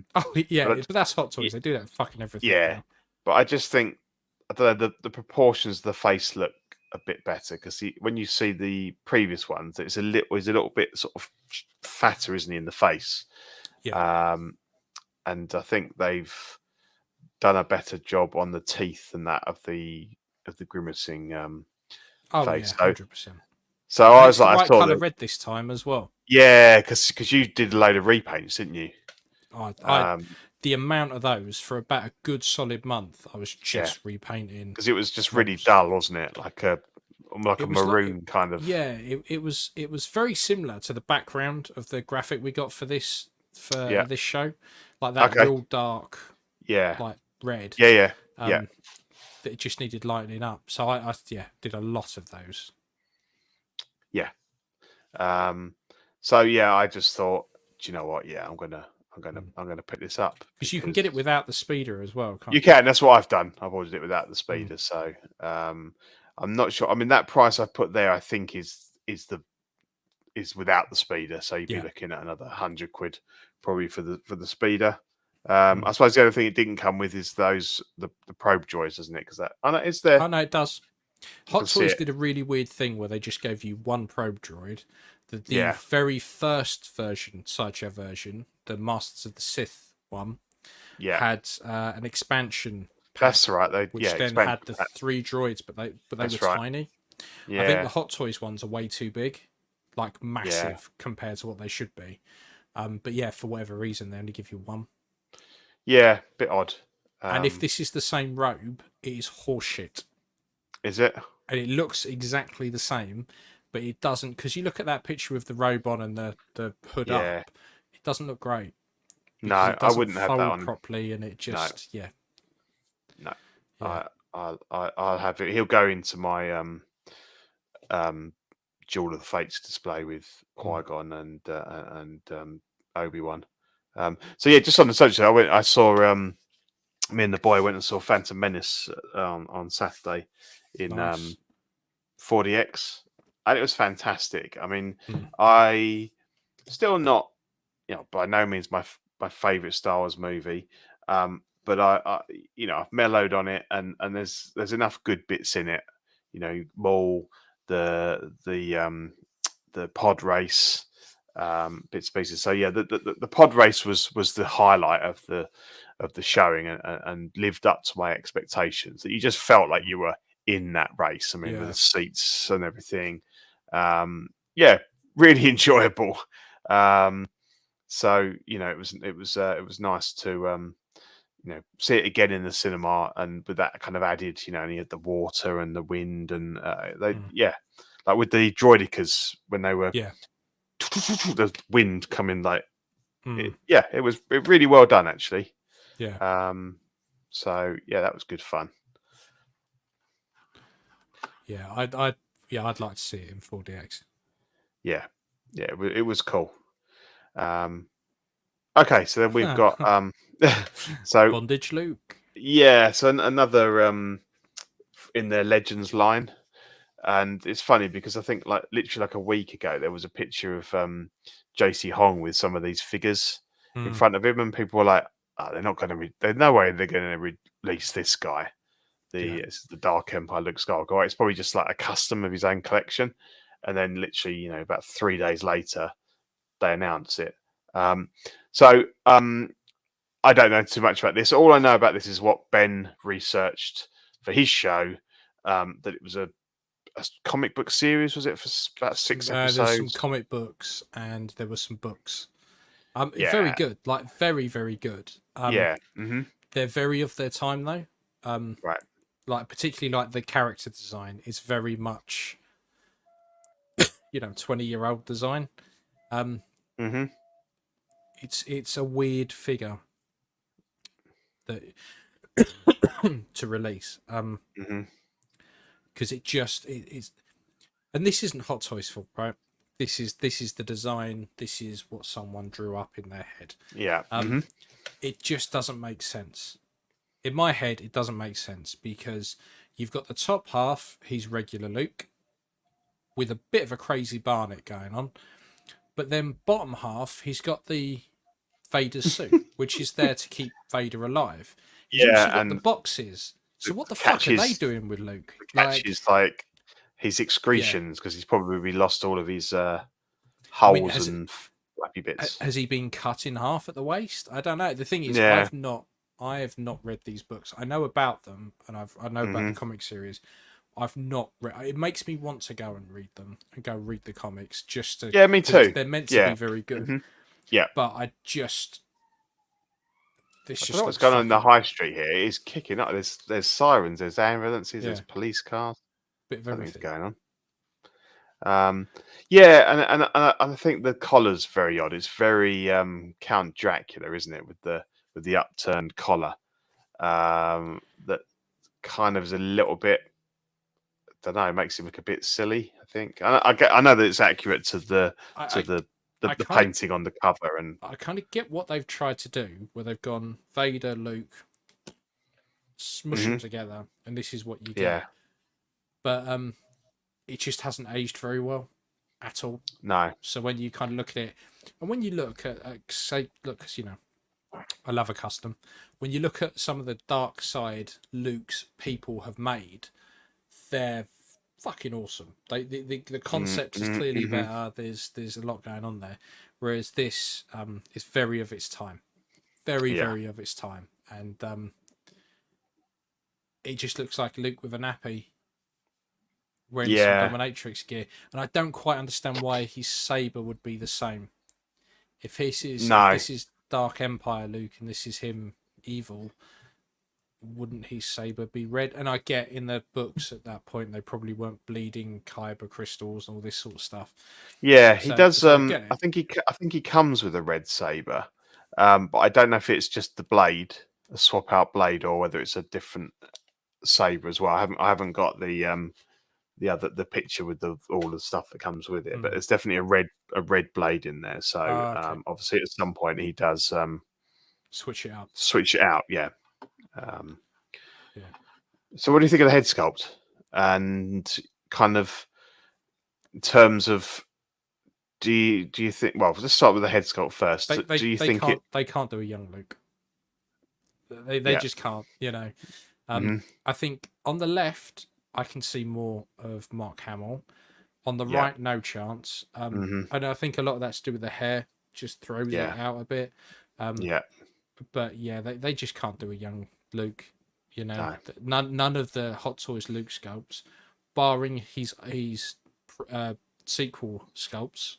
that's Hot Toys. They do that fucking everything. Yeah, now. But I just think I don't know, the proportions of the face look a bit better, because when you see the previous ones, he's a little bit sort of fatter, isn't he, in the face? Yeah. And I think they've done a better job on the teeth than that of the grimacing face. Yeah, 100%. So I was like, I saw colour red this time as well. Yeah, because you did a load of repaints, didn't you? The amount of those for about a good solid month, I was just repainting, because it was just really dull, wasn't it? Like a maroon kind of. Yeah, it was very similar to the background of the graphic we got for this show, like that real dark, like red. Yeah. That it just needed lightening up. So I did a lot of those. Yeah. So I just thought, do you know what? Yeah, I'm gonna pick this up, because you can get it without the speeder as well. You can. That's what I've done. I've ordered it without the speeder. So I'm not sure. I mean, that price I put there, I think is without the speeder. So you'd be looking at another £100 probably for the speeder. I suppose the other thing it didn't come with is the probe droids, doesn't it? Because that it's there. Oh no, it does. Hot Toys did a really weird thing where they just gave you one probe droid. The very first version, sideshow version, the Masters of the Sith one, had an expansion pack. That's right. Which then had the 3 droids, but they were tiny. Yeah. I think the Hot Toys ones are way too big, like massive compared to what they should be. But for whatever reason, they only give you one. Yeah, bit odd. And if this is the same robe, it is horseshit. Is it? And it looks exactly the same, but it doesn't, because you look at that picture with the robe on and the hood up, it doesn't look great. No, I wouldn't have that on properly, and it just No. I'll have it. He'll go into my Jewel of the Fates display with Qui-Gon and ObiWan. So just on the subject, I saw me and the boy went and saw Phantom Menace on Saturday in 4DX, and it was fantastic. I mean, I still not, by no means my favorite Star Wars movie, but I've mellowed on it, and there's enough good bits in it. Maul, the pod race, bits and pieces. So yeah, the pod race was the highlight of the showing, and lived up to my expectations. That you just felt like you were in that race. I mean, with the seats and everything. Yeah, really enjoyable. So it was nice to see it again in the cinema, and with that kind of added, and you had the water and the wind, and like with the droidicas when they were the wind coming, like it was really well done actually. So yeah, that was good fun. I'd like to see it in 4DX. Yeah, it was cool. Okay, so then we've got so Bondage Luke. Yeah, so another in their Legends line, and it's funny because I think like literally like a week ago there was a picture of JC Hong with some of these figures in front of him, and people were like, "Oh, they're not going to. There's no way they're going to release this guy." It's the Dark Empire Luke Skywalker. It's probably just like a custom of his own collection, and then literally about 3 days later they announce it. I don't know too much about this. All I know about this is what Ben researched for his show. That it was a comic book series. Was it for about 6 episodes? There's some comic books and there were some books. Very good, like very, very good. They're very of their time though. Right. Like particularly like the character design is very much 20-year-old design. It's a weird figure that to release. Because it is, and this isn't Hot Toys' fault, right? This is the design. This is what someone drew up in their head. Yeah. It just doesn't make sense. In my head, it doesn't make sense because you've got the top half. He's regular Luke with a bit of a crazy Barnet going on, but then bottom half, he's got the Vader's suit, which is there to keep Vader alive. He's also got the boxes. So what the fuck are they doing with Luke? The catch is like his excretions, because he's probably lost all of his holes and flappy bits. Has he been cut in half at the waist? I don't know. The thing is, I have not read these books. I know about them, and I know about the comic series. I've not read. It makes me want to go and read them and go read the comics just to. Yeah, me too. They're meant to be very good. Yeah, but I just. I don't know what's going on in the high street here. It's kicking up. There's sirens, there's ambulances, there's police cars. Bit of everything going on. And I think the collar's very odd. It's very Count Dracula, isn't it? With the upturned collar, that kind of is a little bit. I don't know. It makes him look a bit silly. I think. I know that it's accurate to the painting on the cover, and I kind of get what they've tried to do, where they've gone Vader, Luke, smush them together, and this is what you get. Yeah. But it just hasn't aged very well at all. No. So when you kind of look at it, and when you look at because I love a custom. When you look at some of the dark side Luke's people have made, they're fucking awesome. The concept is clearly better. There's a lot going on there, whereas this is very of its time, very of its time, and it just looks like Luke with a nappy wearing some dominatrix gear, and I don't quite understand why his saber would be the same. If this is Dark Empire Luke and this is him evil, wouldn't his saber be red? And I get in the books at that point they probably weren't bleeding kyber crystals and all this sort of stuff. Yeah, he does. I think he comes with a red saber, but I don't know if it's just the blade, a swap out blade, or whether it's a different saber as well. I haven't got the picture with all the stuff that comes with it, but it's definitely a red blade in there. So obviously at some point he does switch it out. Yeah. So what do you think of the head sculpt, and kind of in terms of do you think? Well, let's start with the head sculpt first. Do you think they can't do a young Luke? They just can't. I think on the left I can see more of Mark Hamill. On the right, no chance. And I think a lot of that's to do with the hair, just throws it out a bit. But yeah, they just can't do a young Luke. You know, none of the Hot Toys Luke sculpts, barring his sequel sculpts,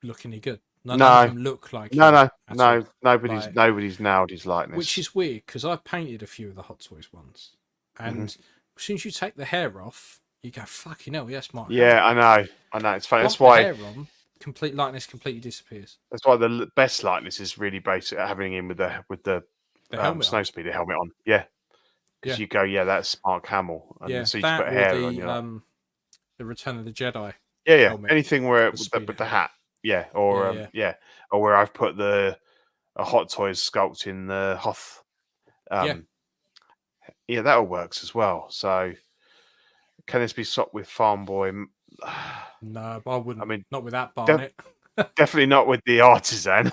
look any good. None of them look like no. Nobody's nailed his likeness, which is weird because I've painted a few of the Hot Toys ones, and as soon as you take the hair off, you go, fucking hell, yes, Mark. Yeah, I know. It's funny. That's why the hair on, complete likeness completely disappears. That's why the best likeness is really basic, having him with the snowspeeder helmet on. Yeah, because you go, that's Mark Hamill, and so you just put hair on. The Return of the Jedi. Yeah. Helmet, anything where with the hat. Yeah, or or where I've put a Hot Toys sculpt in the Hoth. Yeah, that all works as well. So, can this be swapped with Farm Boy? No, I wouldn't. I mean, not with that Barnet. Definitely not with the artisan.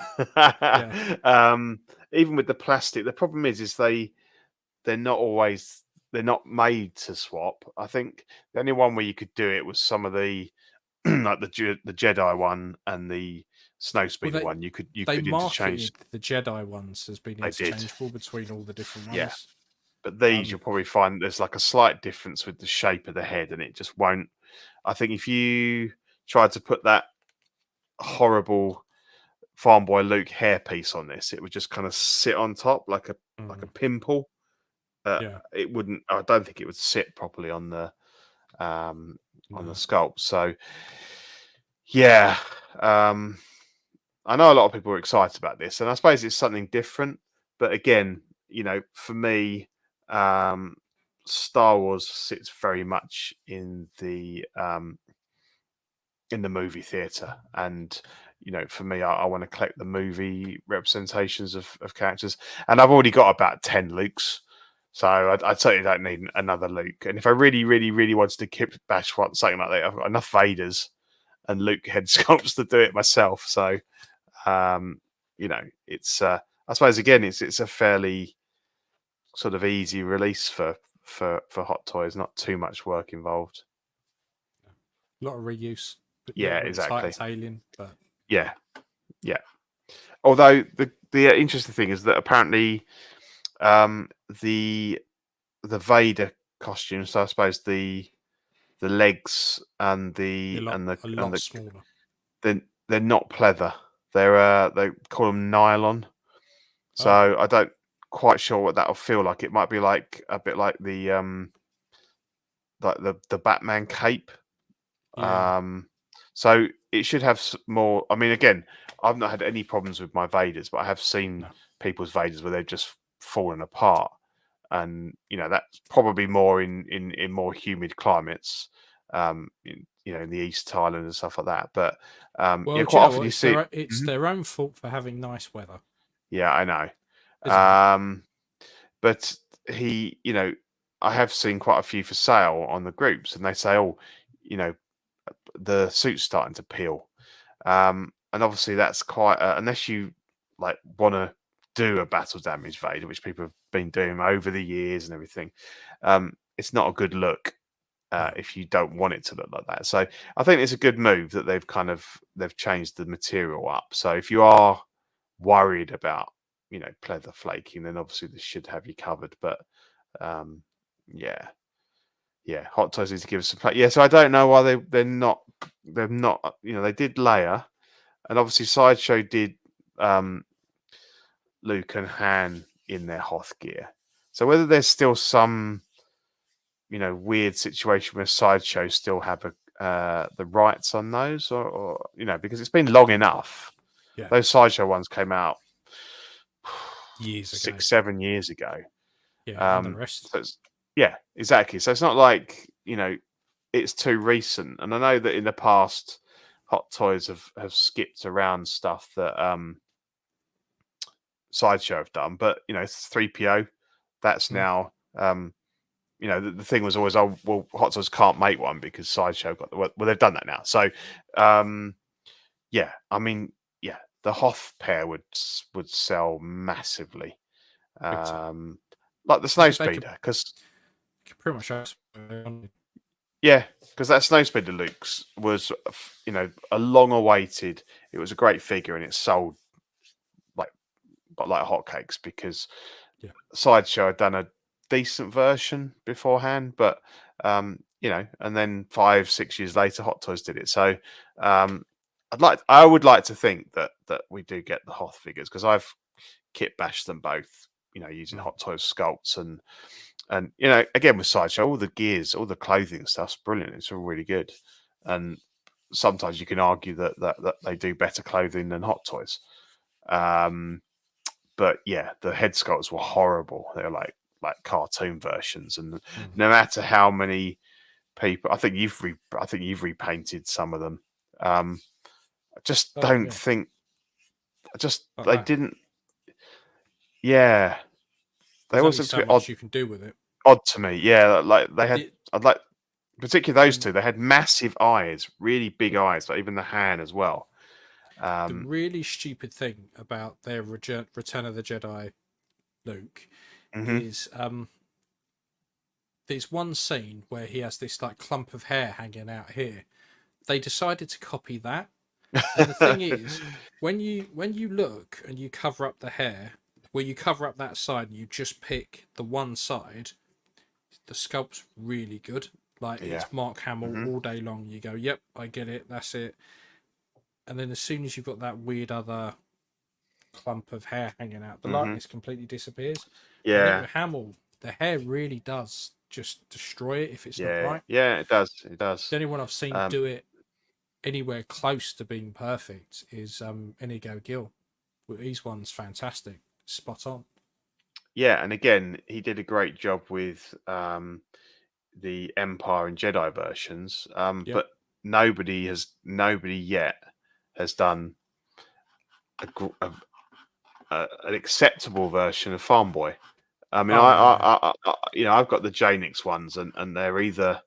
Even with the plastic, the problem is they're not made to swap. I think the only one where you could do it was some of the like the Jedi one and the Snowspeeder one. You could interchange. The Jedi ones has been interchangeable between all the different ones. Yeah, but these you'll probably find there's like a slight difference with the shape of the head, and it just won't. I think if you tried to put that horrible Farm Boy Luke hairpiece on this, it would just kind of sit on top like a pimple. It wouldn't. I don't think it would sit properly on the sculpt. So I know a lot of people are excited about this, and I suppose it's something different. But again, for me, Star Wars sits very much in the movie theater, and for me, I want to collect the movie representations of characters, and I've already got about 10 Lukes. So I certainly don't need another Luke. And if I really, really, really wanted to keep bash something like that, I've got enough Vaders and Luke head sculpts to do it myself. So, it's I suppose again, it's a fairly sort of easy release for Hot Toys. Not too much work involved. A lot of reuse. Exactly. Alien, but yeah. Although the interesting thing is that apparently. The Vader costume, so I suppose the legs and smaller. They're not pleather. They call them nylon. So I don't quite sure what that'll feel like. It might be like a bit like the Batman cape. So it should have more. I mean, again, I've not had any problems with my Vaders, but I have seen people's Vaders where they've just fallen apart, and that's probably more in more humid climates, in the East Island and stuff like that. But quite often you see it's their own fault for having nice weather. Yeah, I know. But I have seen quite a few for sale on the groups, and they say, the suit's starting to peel, and obviously that's quite unless you want to do a battle damage Vader, which people have been doing over the years and everything. It's not a good look if you don't want it to look like that. So I think it's a good move that they've changed the material up. So if you are worried about pleather flaking, then obviously this should have you covered. But Hot Toys needs to give us some play. Yeah, so I don't know why they're not. They did layer, and obviously Sideshow did. Luke and Han in their Hoth gear. So whether there's still some, weird situation where Sideshow still have the rights on those, or because it's been long enough. Yeah. Those Sideshow ones came out years ago. 6-7 years ago. Yeah, and the rest. So exactly. So it's not like it's too recent. And I know that in the past, Hot Toys have skipped around stuff that Sideshow have done, but 3PO, that's now the thing was always, Hot Toys can't make one because Sideshow got they've done that now. So the Hoth pair would sell massively, like the Snowspeeder, because pretty much Yeah, because that Snowspeeder Luke's was, a long-awaited. It was a great figure, and it sold like hotcakes because Sideshow had done a decent version beforehand, but and then 5-6 years later, Hot Toys did it. So I would like to think that we do get the Hoth figures, because I've kit bashed them both, using Hot Toys sculpts and again with Sideshow, all the gears, all the clothing stuff's brilliant. It's all really good, and sometimes you can argue that they do better clothing than Hot Toys. But yeah, the head sculpts were horrible. They were like cartoon versions, and no matter how many people, I think you've repainted some of them. I just don't think. They didn't. Yeah, they wasn't so much you can do with it. Odd to me, yeah. Like they had, particularly those two. They had massive eyes, really big eyes, like even the hand as well. The really stupid thing about their Return of the Jedi Luke is there's one scene where he has this like clump of hair hanging out here. They decided to copy that. And the thing is, when you look and you cover up the hair, where you cover up that side and you just pick the one side, the sculpt's really good. Like it's Mark Hamill all day long. You go, yep, I get it, that's it. And then as soon as you've got that weird other clump of hair hanging out, the likeness completely disappears. Yeah. With Hamill, the hair really does just destroy it if it's not right. Yeah, it does. It does. The only one I've seen do it anywhere close to being perfect is Inigo Gil. His one's fantastic. Spot on. Yeah, and again, he did a great job with the Empire and Jedi versions. But nobody yet has done an acceptable version of Farm Boy. I mean, I've got the Janix ones, and they're either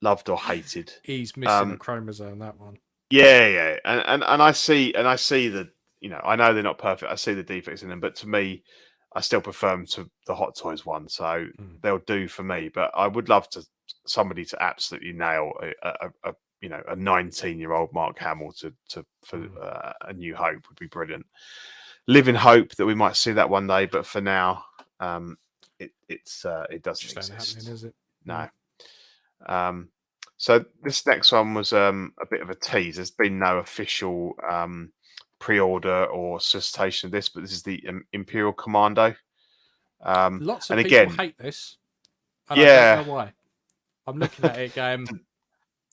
loved or hated. He's missing a chromosome, that one. Yeah, and I see the, I know they're not perfect. I see the defects in them, but to me, I still prefer them to the Hot Toys one. So they'll do for me. But I would love somebody to absolutely nail a 19-year-old Mark Hamill for A New Hope would be brilliant. Live in hope that we might see that one day, but for now, it doesn't exist. Happening, is it? No. So this next one was a bit of a tease. There's been no official pre-order or solicitation of this, but this is the Imperial Commando. Lots of people hate this. And I don't know why. I'm looking at it going...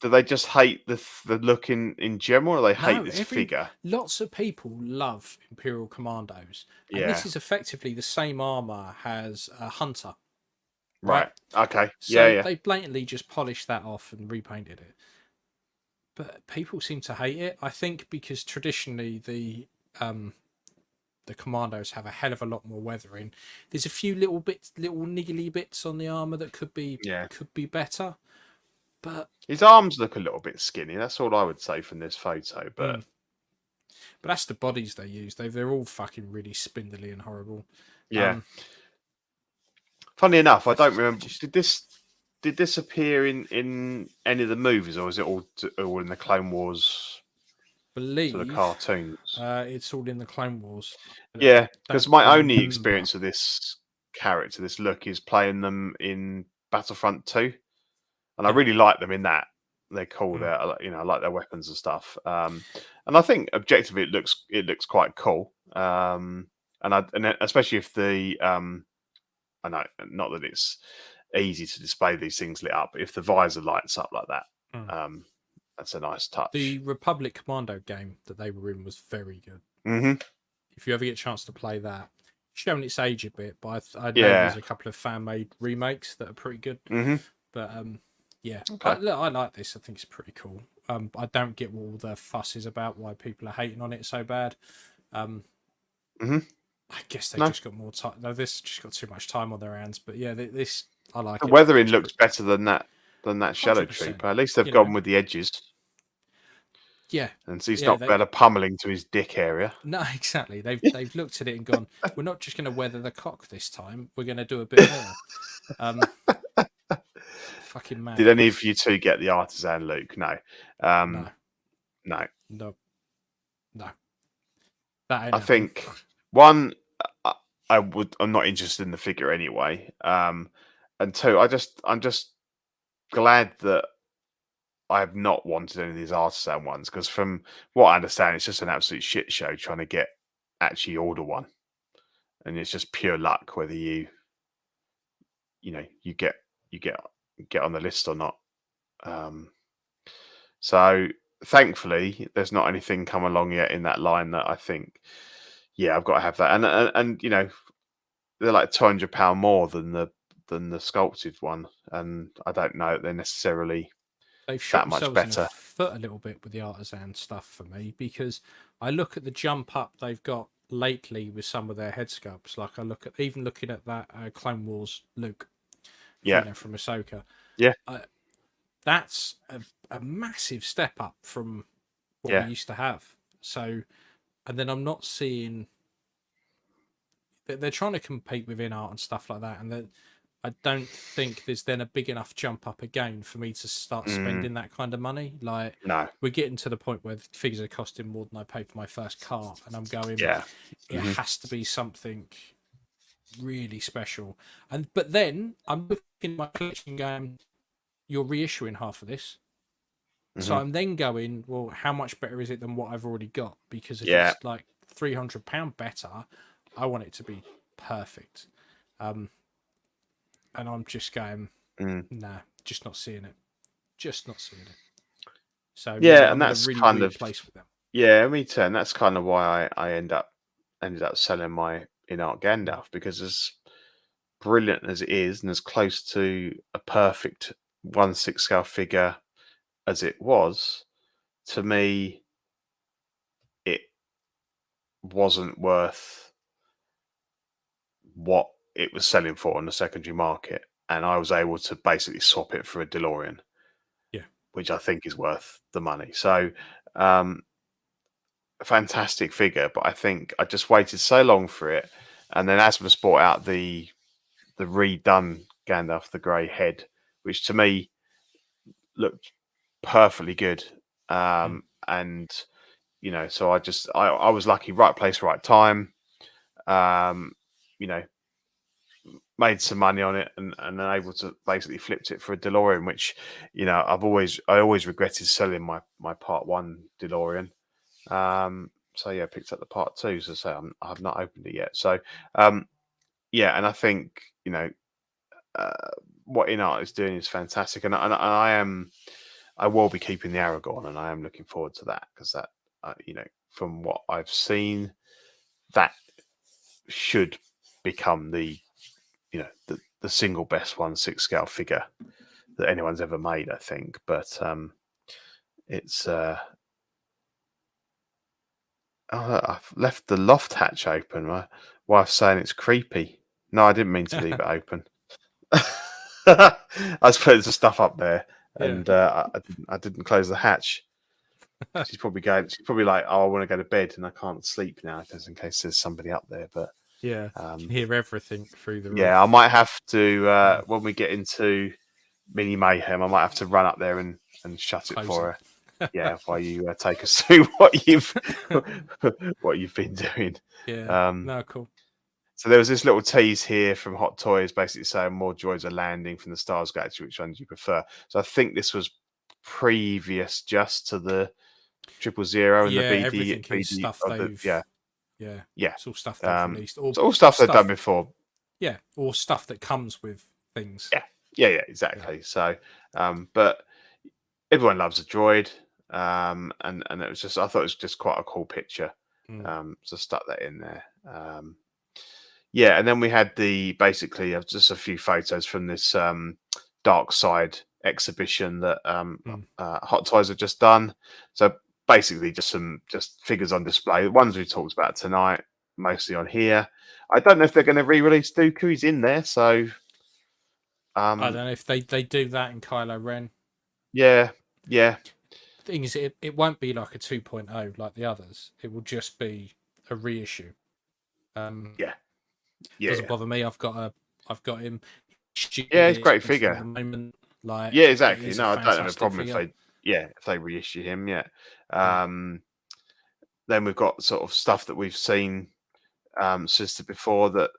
Do they just hate the look in general, or they hate this figure? Lots of people love Imperial Commandos. And this is effectively the same armor as a Hunter. Right. Okay. So they blatantly just polished that off and repainted it. But people seem to hate it. I think because traditionally the Commandos have a hell of a lot more weathering. There's a few little niggly bits on the armor that could be better. But his arms look a little bit skinny. That's all I would say from this photo. But that's the bodies they use. They're all fucking really spindly and horrible. Yeah. Funny enough, I don't remember. Did this appear in any of the movies, or was it all in the Clone Wars? Believe the cartoons. It's all in the Clone Wars. Yeah, because my only experience of this character, this look, is playing them in Battlefront 2. And I really like them in that. They're cool. I like their weapons and stuff. And I think objectively it looks quite cool. And especially if the I know, not that it's easy to display these things lit up, but if the visor lights up like that, that's a nice touch. The Republic Commando game that they were in was very good. If you ever get a chance to play that, showing its age a bit, but I know there's a couple of fan-made remakes that are pretty good. But yeah, okay. I like this. I think it's pretty cool. I don't get what all the fuss is about, why people are hating on it so bad. I guess they just got more time. No, this just got too much time on their hands. But yeah, this I like. The weathering looks better than that Shadow Trooper. At least they've gone with the edges. Yeah, and so he's not better pummeling to his dick area. No, exactly. They've looked at it and gone, we're not just going to weather the cock this time. We're going to do a bit more. fucking mad. Did any of you two get the artisan Luke? No. No. No. That ain't I think one, I'm not interested in the figure anyway. And two, I'm just glad that I have not wanted any of these artisan ones, because from what I understand, it's just an absolute shit show trying to actually order one, and it's just pure luck whether you get on the list or not. So thankfully, there's not anything come along yet in that line that I think, yeah, I've got to have that. And they're like £200 more than the sculpted one, and I don't know that they're necessarily they've shot that much themselves better. In the foot a little bit with the artisan stuff for me, because I look at the jump up they've got lately with some of their head sculpts. Like I looking at that Clone Wars Luke, from Ahsoka. Yeah, that's a massive step up from what we used to have. So, and then I'm not seeing that they're trying to compete within art and stuff like that, and that I don't think there's then a big enough jump up again for me to start spending that kind of money. Like, no, we're getting to the point where figures are costing more than I paid for my first car, and I'm going, it has to be something really special. But then I'm looking at my collection going, you're reissuing half of this. So I'm then going, well, how much better is it than what I've already got? Because if it's like £300 better, I want it to be perfect. And I'm just going, nah, just not seeing it. Just not seeing it. So and I'm that's in a really kind weird of place with them. Yeah, me too. And that's kind of why I ended up selling my in-art Gandalf, because as brilliant as it is, and as close to a perfect 1/6 scale figure as it was, to me, it wasn't worth what it was selling for on the secondary market, and I was able to basically swap it for a DeLorean, which I think is worth the money. So, a fantastic figure, but I think I just waited so long for it, and then Asmus brought out the redone Gandalf, the grey head, which to me looked perfectly good. And so I was lucky, right place, right time. Made some money on it, and then able to basically flipped it for a DeLorean, which I always regretted selling my Part 1 DeLorean. So yeah, picked up the Part 2. So say I have not opened it yet. So and I think what In-Art is doing is fantastic, and I will be keeping the Aragorn, and I am looking forward to that, because that from what I've seen, that should become the single best 1/6 scale figure that anyone's ever made, I think. But it's I've left the loft hatch open. My wife's saying it's creepy. No, I didn't mean to leave it open. I was putting some stuff up there, and I didn't close the hatch. She's probably like, oh, I want to go to bed and I can't sleep now, just in case there's somebody up there. But you can hear everything through the roof. I might have to when we get into mini mayhem, I might have to run up there and shut it for her. While you take us through what you've been doing. No, cool. So there was this little tease here from Hot Toys, basically saying more droids are landing from the Stars Galaxy. Which ones do you prefer? So I think this was previous just to the 000 and the BD. Everything is stuff they've. It's all stuff they've released. It's all stuff they've done before. Yeah, or stuff that comes with things. Yeah, exactly. Yeah. So, but everyone loves a droid. And it was I thought it was just quite a cool picture. So stuck that in there. And then we had basically just a few photos from this Dark Side exhibition that Hot Toys have just done. So basically just figures on display. The ones we talked about tonight, mostly on here. I don't know if they're going to re-release Dooku. He's in there, so I don't know if they do that in Kylo Ren. Yeah. The thing is, it won't be like a 2.0 like the others. It will just be a reissue. Doesn't bother me. I've got him. Yeah, it's a great figure. At the moment. Like, yeah, exactly. No, I don't have a fantastic problem figure. if they reissue him. Yeah. Then we've got sort of stuff that we've seen sister before that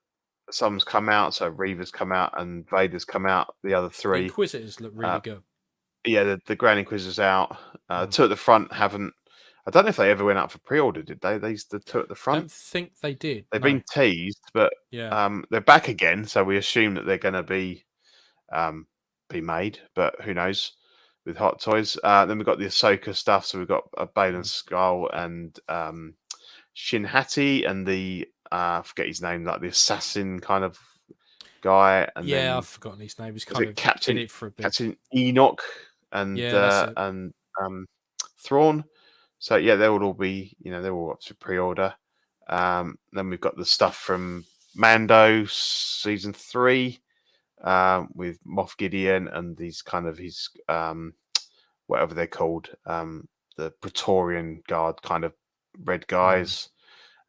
some's come out. So Reva's come out and Vader's come out. The other The three, Inquisitors look really good. yeah, the Grand Inquisitor's out. Two at the front haven't. I don't know if they ever went out for pre-order. Did they? These the two at the I front. don't think they did. They've been teased, but yeah, they're back again. So we assume that they're going to be made, but who knows? With Hot Toys. Then we've got the Ahsoka stuff. So we've got a Balen Skull and Shin Hati and the I forget his name, like the assassin kind of guy. And yeah, then, I've forgotten his name. He's kind of Captain in it for a bit. Captain Enoch and Thrawn. So yeah, they will all be, they're all up to pre-order. Then we've got the stuff from Mando season 3 with Moff Gideon and these kind of his whatever they're called, the Praetorian Guard kind of red guys,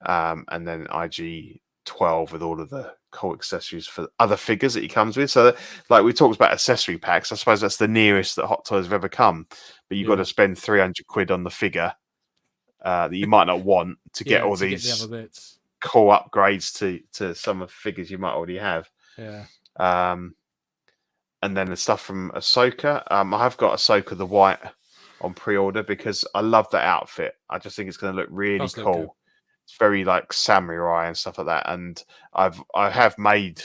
and then IG-12 with all of the cool accessories for other figures that he comes with. So, like we talked about accessory packs, I suppose that's the nearest that Hot Toys have ever come. But you've got to spend 300 quid on the figure that you might not want to get all these the other bits. Cool upgrades to some of the figures you might already have. Yeah. And then the stuff from Ahsoka. I have got Ahsoka the White on pre-order because I love that outfit. I just think it's going to look really cool. It's very like samurai and stuff like that. And I have made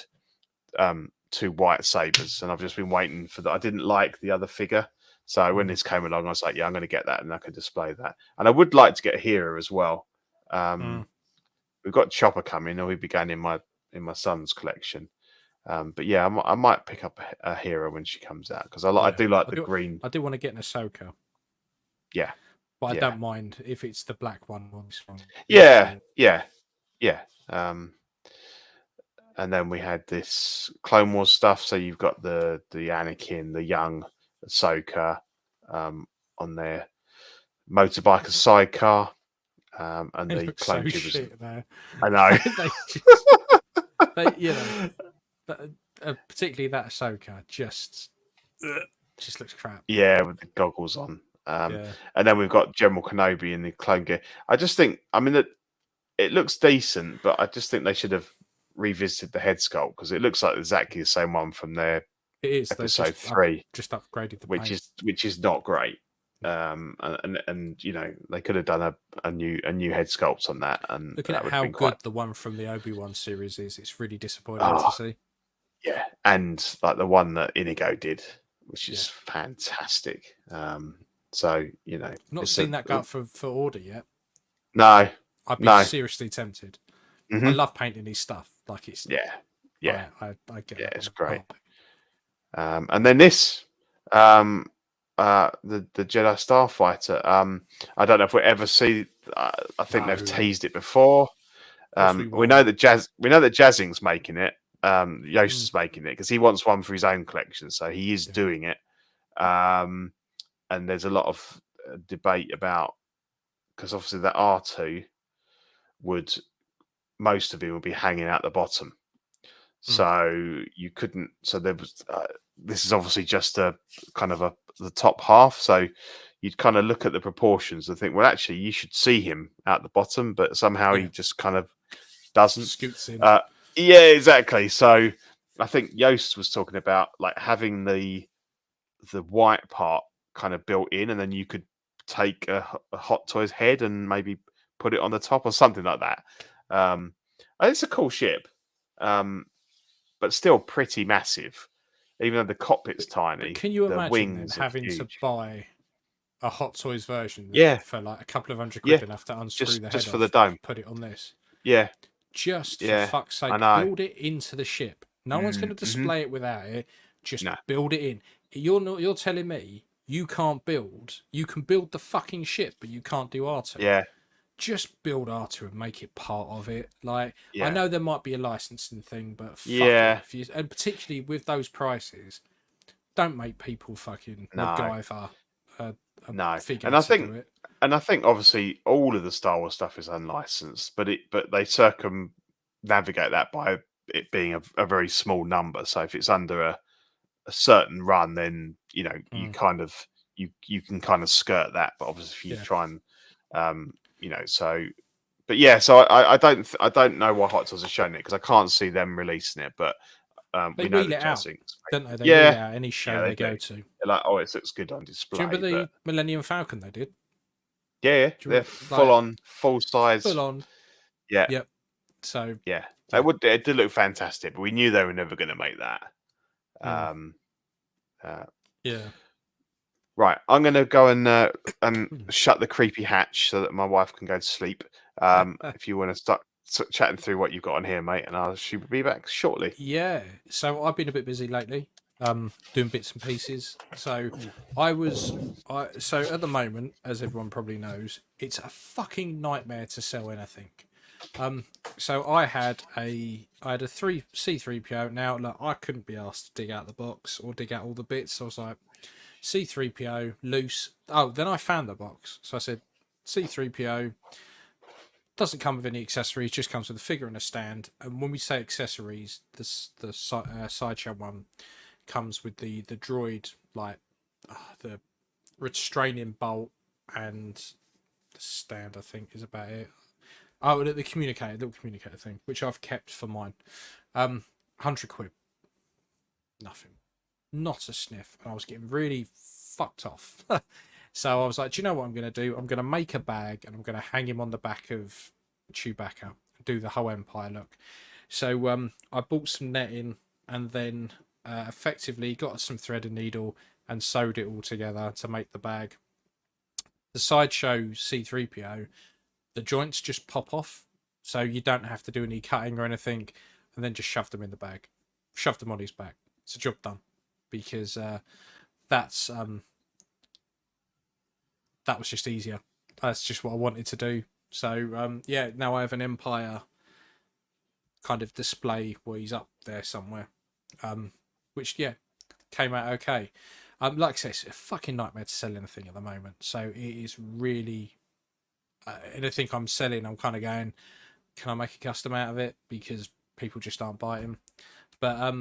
2 white sabers, and I've just been waiting for that. I didn't like the other figure, so when this came along, I was like, yeah, I'm going to get that, and I can display that. And I would like to get a Hera as well. We've got Chopper coming, and we'll be going in my son's collection. But yeah, I might pick up a Hera when she comes out because I do like the green. I do want to get an Ahsoka. Yeah, but I don't mind if it's the black one. Yeah. And then we had this Clone Wars stuff. So you've got the Anakin, the young Ahsoka on their motorbike as sidecar, and the clone troopers. I know. Particularly that Ahsoka just looks crap. Yeah, with the goggles on. And then we've got General Kenobi in the clone gear. I just think, that it looks decent, but I just think they should have revisited the head sculpt because it looks like exactly the same one from their episode 3, just upgraded the which is not great. And they could have done a new head sculpt on that. And looking at how good the one from the ObiWan series is, it's really disappointing to see. Yeah, and like the one that Inigo did, which is fantastic. So I've not seen that go up for order yet. No, I'd be seriously tempted. Mm-hmm. I love painting these stuff. Like it's I get it. It's great. And then this the Jedi Starfighter. I don't know if we ever see. I think they've teased it before. We know that Jazzing's making it. Yost is making it because he wants one for his own collection, so he is doing it. And there's a lot of debate about because obviously that R2 most of it would be hanging out the bottom, so you couldn't. So there was. This is obviously just a kind of the top half, so you'd kind of look at the proportions and think, well, actually, you should see him at the bottom, but somehow he just kind of doesn't. Scoots in. Yeah, exactly. So I think Yost was talking about like having the white part kind of built in, and then you could take a Hot Toys head and maybe put it on the top or something like that. It's a cool ship, but still pretty massive. Even though the cockpit's tiny. But can you imagine having to buy a Hot Toys version for like a couple of £100 and have to unscrew the head just for the dome, put it on this? Yeah. Just for fuck's sake, build it into the ship. No one's going to display it without it. Just build it in. You're telling me you can't build. You can build the fucking ship, but you can't do R2. Yeah. Just build R2 and make it part of it. Like I know there might be a licensing thing, but and particularly with those prices, don't make people fucking MacGyver a figure. And I think obviously all of the Star Wars stuff is unlicensed, but they circumnavigate that by it being a very small number. So if it's under a certain run, then you kind of you can kind of skirt that. But obviously, if you try and so. But yeah, so I don't know why Hot Toys are showing it because I can't see them releasing it. But they we know wheel it out, don't they? They wheel it out any show they go to. They're like, oh, it looks good on display. Do you remember the Millennium Falcon they did? Yeah, they're full size. Full on. Yeah. Yep. So yeah, it did look fantastic, but we knew they were never going to make that. Yeah. Right, I'm going to go and shut the creepy hatch so that my wife can go to sleep. If you want to start chatting through what you've got on here, mate, and she'll be back shortly. Yeah. So I've been a bit busy lately, doing bits and pieces. So so at the moment, as everyone probably knows, it's a fucking nightmare to sell anything. So I had a C3PO. Now, look, I couldn't be asked to dig out the box or dig out all the bits. So I was like, C3PO loose. Oh, then I found the box. So I said, C3PO doesn't come with any accessories, just comes with a figure and a stand. And when we say accessories, the sideshow one comes with the droid, like the restraining bolt and the stand, I think, is about it. Oh, the little communicator thing, which I've kept for mine. 100 quid. Nothing. Not a sniff. And I was getting really fucked off. So I was like, do you know what I'm going to do? I'm going to make a bag and I'm going to hang him on the back of Chewbacca. Do the whole Empire look. So I bought some netting and then effectively got some thread and needle and sewed it all together to make the bag. The sideshow C3PO, the joints just pop off. So you don't have to do any cutting or anything. And then just shove them in the bag. Shove them on his back. It's a job done. Because that was just easier. That's just what I wanted to do. So yeah, now I have an Empire kind of display where he's up there somewhere, which came out okay. Like I said, it's a fucking nightmare to sell anything at the moment. So it is really anything I'm selling, I'm kind of going, can I make a custom out of it? Because people just aren't biting. But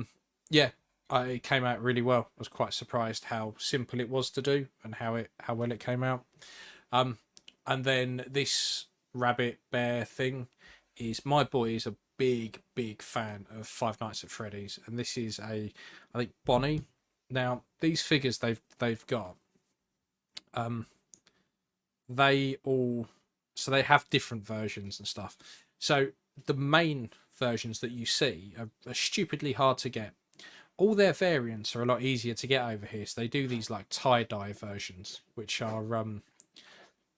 yeah. It came out really well. I was quite surprised how simple it was to do and how well it came out. And then this rabbit bear thing is my boy is a big fan of Five Nights at Freddy's, and this is I think Bonnie. Now these figures they've got, they have different versions and stuff. So the main versions that you see are stupidly hard to get. All their variants are a lot easier to get over here. So they do these like tie-dye versions, which are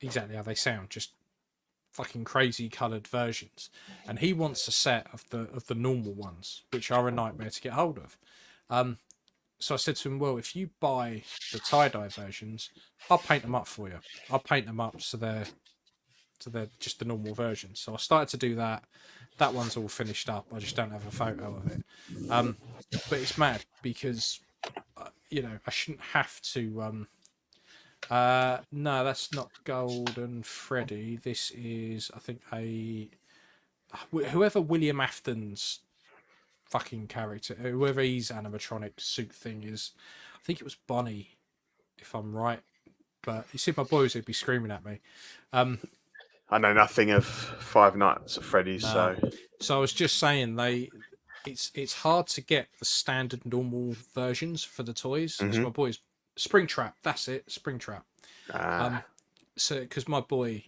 exactly how they sound, just fucking crazy coloured versions. And he wants a set of the normal ones, which are a nightmare to get hold of. So I said to him, well, if you buy the tie-dye versions, I'll paint them up for you. I'll paint them up so they're just the normal versions. So I started to do that. That one's all finished up. I just don't have a photo of it. But it's mad because, I shouldn't have to. No, that's not Golden Freddy. This is, I think, whoever William Afton's fucking character, whoever his animatronic suit thing is. I think it was Bonnie, if I'm right. But you see, my boys would be screaming at me. I know nothing of Five Nights at Freddy's, so I was just saying it's hard to get the standard normal versions for the toys. Mm-hmm. So my boys, Springtrap, that's it, Springtrap. So because my boy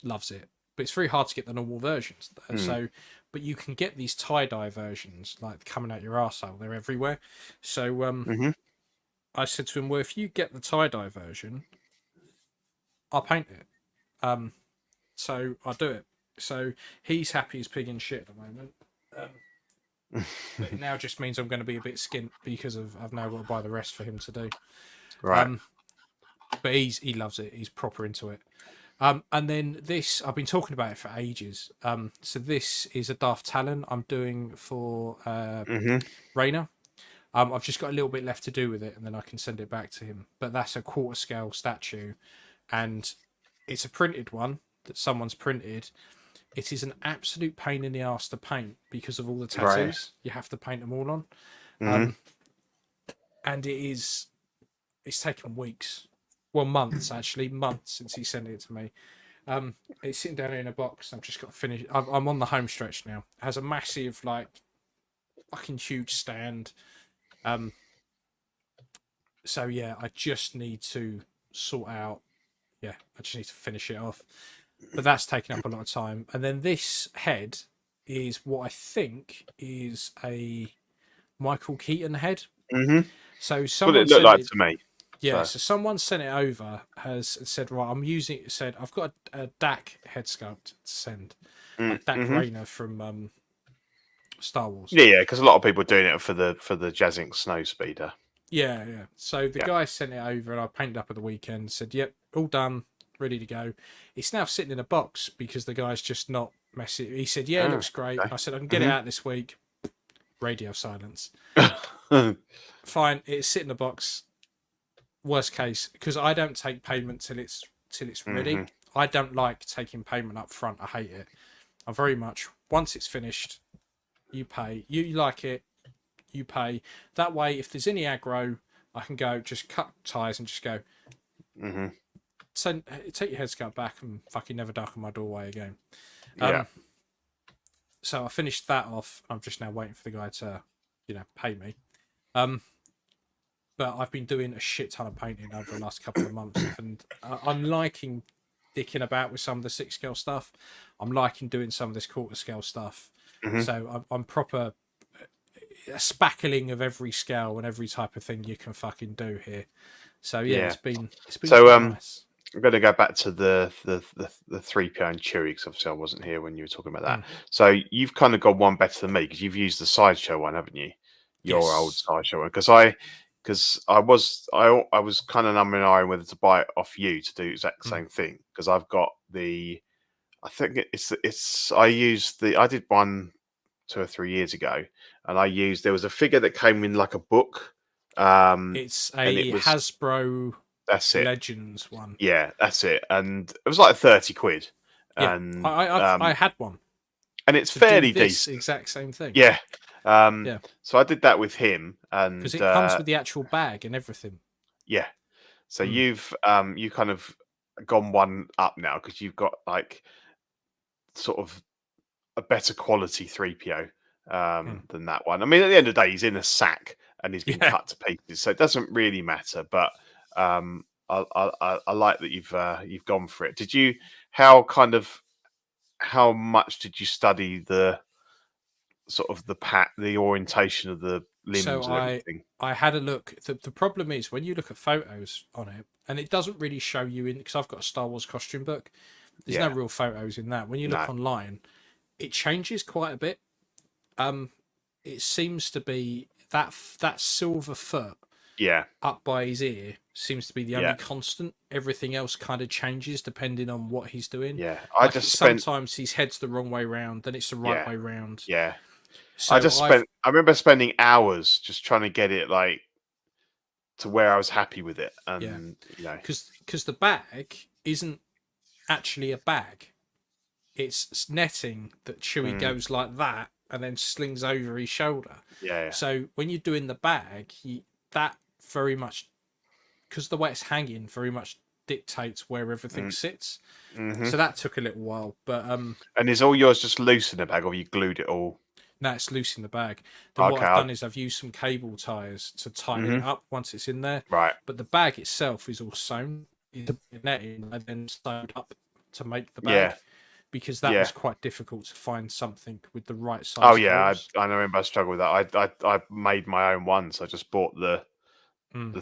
loves it, but it's very hard to get the normal versions. So, but you can get these tie-dye versions like coming out your arsehole. They're everywhere. So I said to him, well, if you get the tie-dye version, I'll paint it. So I'll do it. So he's happy as pig in shit at the moment. But it now just means I'm going to be a bit skint because I've now got to buy the rest for him to do. Right. But he loves it. He's proper into it. And then this, I've been talking about it for ages. So this is a Darth Talon I'm doing for Rainer. I've just got a little bit left to do with it, and then I can send it back to him. But that's a quarter scale statue, and it's a printed one that someone's printed. It is an absolute pain in the arse to paint because of all the tattoos. Right. You have to paint them all on. and it's taken weeks, well, months since he sent it to me. It's sitting down here in a box. I've just got to finish. I'm on the home stretch now. It has a massive, like, fucking huge stand. So yeah, I just need to sort out. Yeah, I just need to finish it off. But that's taking up a lot of time. And then this head is what I think is a Michael Keaton head. So someone it looked like to me. Yeah, so someone sent it over, has said, right, I'm using it, said, I've got a Dak head sculpt to send. Like Dak Rayner from Star Wars. Yeah, because a lot of people are doing it for the Jazzink Snow Speeder. Yeah. So the guy sent it over and I painted up at the weekend, said, yep, all done, ready to go. It's now sitting in a box because the guy's just not messing. He said, yeah, it looks great. Okay. I said, I can get it out this week. Radio silence. Fine, it's sitting in a box. Worst case, because I don't take payment till it's ready. I don't like taking payment up front. I hate it. I'm very much, once it's finished, you pay. You like it, you pay. That way, if there's any aggro, I can go just cut ties and just go. So take your headscarf back and fucking never duck on my doorway again. So I finished that off. I'm just now waiting for the guy to, pay me. But I've been doing a shit ton of painting over the last couple of months, and I'm liking dicking about with some of the 6 scale stuff. I'm liking doing some of this quarter scale stuff. So I'm proper spackling of every scale and every type of thing you can fucking do here. So yeah. it's been so nice. I'm going to go back to the 3PO and Chewie, because obviously I wasn't here when you were talking about that. So you've kind of got one better than me because you've used the sideshow one, haven't you? Your old sideshow one, because I was kind of numbing an eye whether to buy it off you to do the exact same thing, because I've got I did one 2 or 3 years ago, and there was a figure that came in like a book. It's Hasbro. That's it. Legends one. Yeah, that's it. And it was like 30 quid. Yeah. And I had one. And it's fairly decent. Exact same thing. Yeah. So I did that with him, and because it comes with the actual bag and everything. Yeah. So you've you kind of gone one up now, because you've got like sort of a better quality 3PO than that one. I mean, at the end of the day, he's in a sack and he's been cut to pieces, so it doesn't really matter. But I like that you've gone for it. How much did you study the sort of the orientation of the limbs and everything? I had a look. The problem is when you look at photos on it, and it doesn't really show you in, because I've got a Star Wars costume book. There's no real photos in that. When you look online, it changes quite a bit. It seems to be that silver foot up by his ear seems to be the only constant. Everything else kind of changes depending on what he's doing. Sometimes his head's the wrong way round, then it's the right way round. Yeah. So I remember spending hours just trying to get it like to where I was happy with it. And because the bag isn't actually a bag. It's netting that Chewie goes like that and then slings over his shoulder. Yeah. So when you're doing the bag, that very much, because the way it's hanging very much dictates where everything sits. So that took a little while, but and is all yours just loose in the bag, or you glued it all? No, it's loose in the bag. Then what I've done is I've used some cable ties to tighten it up once it's in there. Right. But the bag itself is all sewn, netting, and then sewed up to make the bag. Because that was quite difficult to find something with the right size. Oh yeah, I remember I struggled with that. I made my own one, so I just bought the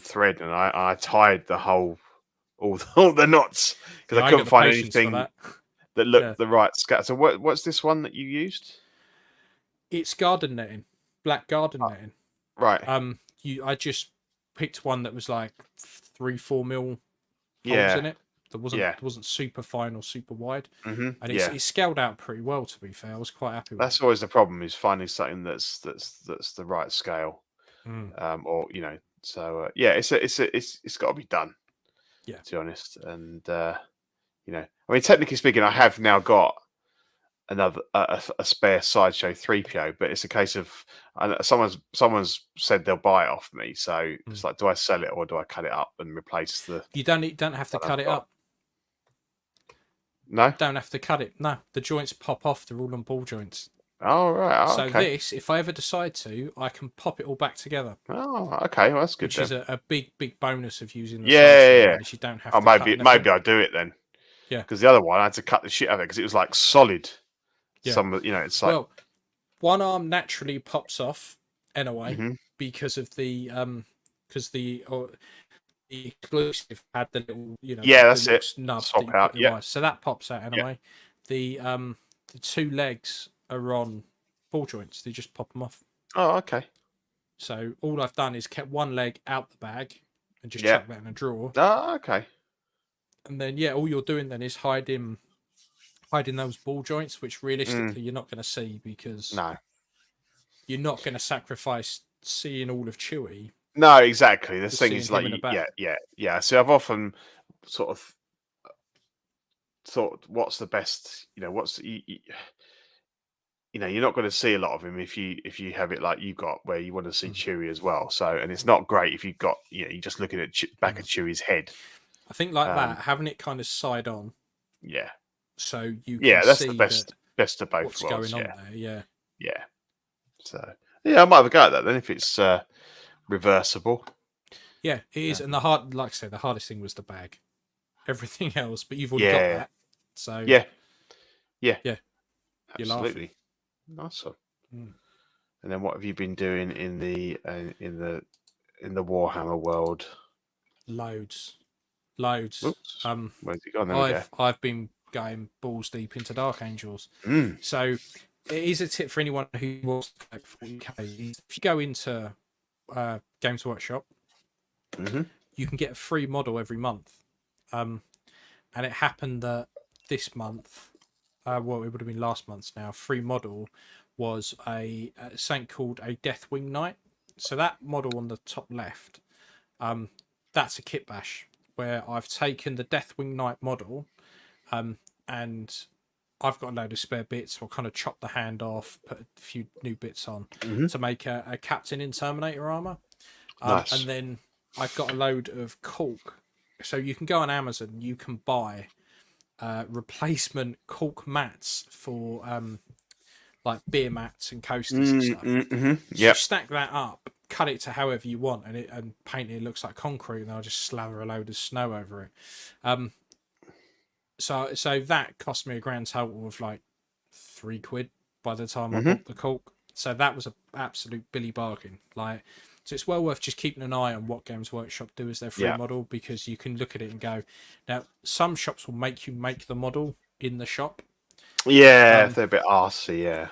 thread and I tied the whole all the knots, because I couldn't find anything that looked the right scale. So what's this one that you used? It's garden netting, black garden netting. Right. I just picked one that was like 3-4 mil holes in it. It wasn't super fine or super wide, and it's scaled out pretty well. To be fair, I was quite happy with That's always the problem, is finding something that's the right scale, or So it's got to be done. Yeah, to be honest, and I mean, technically speaking, I have now got a spare sideshow 3PO, but it's a case of someone's said they'll buy it off me, so it's like, do I sell it or do I cut it up and replace the? You don't have to cut it up. No, don't have to cut it. No, the joints pop off. They're all on ball joints. Oh right. Oh, so okay. this, if I ever decide to, I can pop it all back together. Oh, okay. Well, that's good. Which is a big bonus of using the yeah. You don't have to maybe I'll do it then. Yeah. Because the other one I had to cut the shit out of it because it was like solid. Yeah. It's like, well, one arm naturally pops off anyway because of the the exclusive had the little that's it. Snub swap out. Yeah. So that pops out anyway. Yeah. The two legs are on ball joints. They just pop them off. Oh, okay. So all I've done is kept one leg out the bag and just chuck that in a drawer. Oh, okay. And then all you're doing then is hiding those ball joints, which realistically you're not going to see because you're not going to sacrifice seeing all of Chewie. No, exactly. The thing is like, yeah. So I've often sort of thought, what's the best? You're not going to see a lot of him if you have it like you've got, where you want to see Chewie as well. So, and it's not great if you've got, you're just looking at back of Chewie's head. I think like that, having it kind of side on. Yeah. So you can that's see the best of both what's worlds. going on there. Yeah. Yeah. So I might have a go at that then if it's reversible. Yeah, it is. And like I said, the hardest thing was the bag. Everything else, but you've already got that. So yeah. Absolutely. Nice one. And then what have you been doing in the Warhammer world? Loads. Oops. Where's it gone? I've been going balls deep into Dark Angels. So it is a tip for anyone who wants to collect 40k. If you go into Games Workshop, you can get a free model every month. And it happened that this month, it would have been last month's now, free model was a something called a Deathwing Knight. So that model on the top left, that's a kit bash where I've taken the Deathwing Knight model and I've got a load of spare bits. I'll kind of chop the hand off, put a few new bits on to make a captain in Terminator armor. Nice. And then I've got a load of cork. So you can go on Amazon, you can buy replacement cork mats for like beer mats and coasters and stuff. So you stack that up, cut it to however you want, and paint it looks like concrete, and I'll just slather a load of snow over it. So that cost me a grand total of like £3 by the time I bought the cork. So that was an absolute billy bargain. So it's well worth just keeping an eye on what Games Workshop do as their free model, because you can look at it and go, now some shops will make you make the model in the shop. Yeah, they're a bit arsey,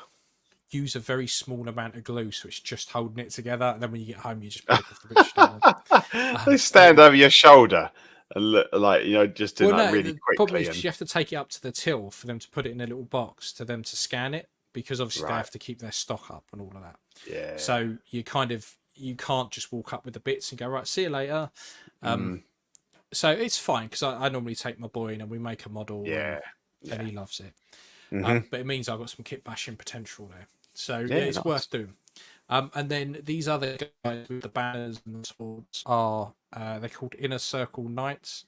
Use a very small amount of glue so it's just holding it together, and then when you get home you just break off the bit. They stand over your shoulder and look like, just doing that really quickly. Problem is you have to take it up to the till for them to put it in a little box to them to scan it, because obviously they have to keep their stock up and all of that. Yeah. So you can't just walk up with the bits and go, right, see you later. So it's fine, because I normally take my boy in and we make a model and he loves it. But it means I've got some kit bashing potential there. So it's worth doing. And then these other guys with the banners and the swords are they're called Inner Circle Knights.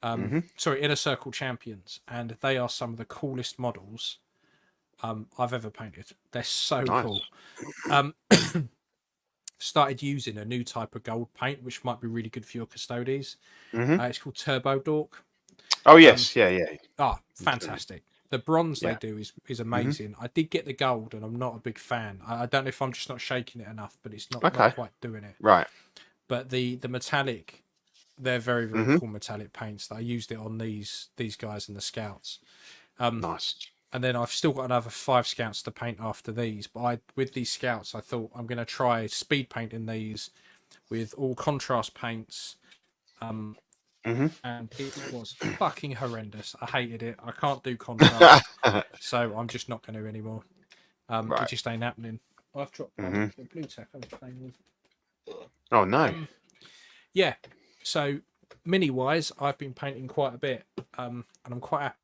Inner Circle Champions, and they are some of the coolest models I've ever painted. They're so cool. Started using a new type of gold paint, which might be really good for your custodies. It's called Turbo Dork. Oh yes, fantastic. The bronze they do is amazing. I did get the gold, and I'm not a big fan. I don't know if I'm just not shaking it enough, but it's not quite doing it. Right. But the metallic, they're very, very cool metallic paints. That I used it on these guys and the scouts. Nice. And then I've still got another 5 scouts to paint after these. But with these scouts, I thought I'm going to try speed painting these with all contrast paints. And it was fucking horrendous. I hated it. I can't do contrast, so I'm just not going to anymore. It just ain't happening. I've dropped the blue tack I was playing with. Oh no. Yeah. So mini wise, I've been painting quite a bit, and I'm quite happy.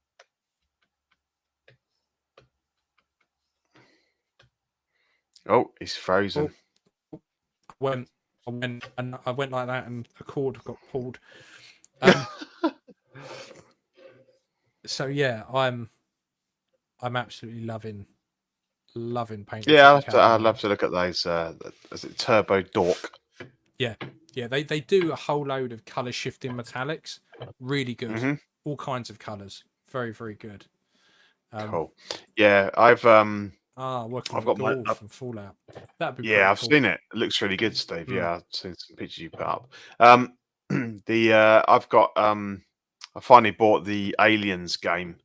Oh, he's frozen. I went like that, and a cord got pulled. So yeah, I'm absolutely loving painting. Yeah, I'd love to look at those. Is it Turbo Dork? Yeah. They do a whole load of color shifting metallics. Really good. Mm-hmm. All kinds of colors. Very, very good. Cool. Yeah, I've working I've with got my Golf and Fallout. That'd be yeah, I've cool. seen it. It looks really good, Steve. Yeah, I've seen some pictures you put up. I've got I finally bought the Aliens game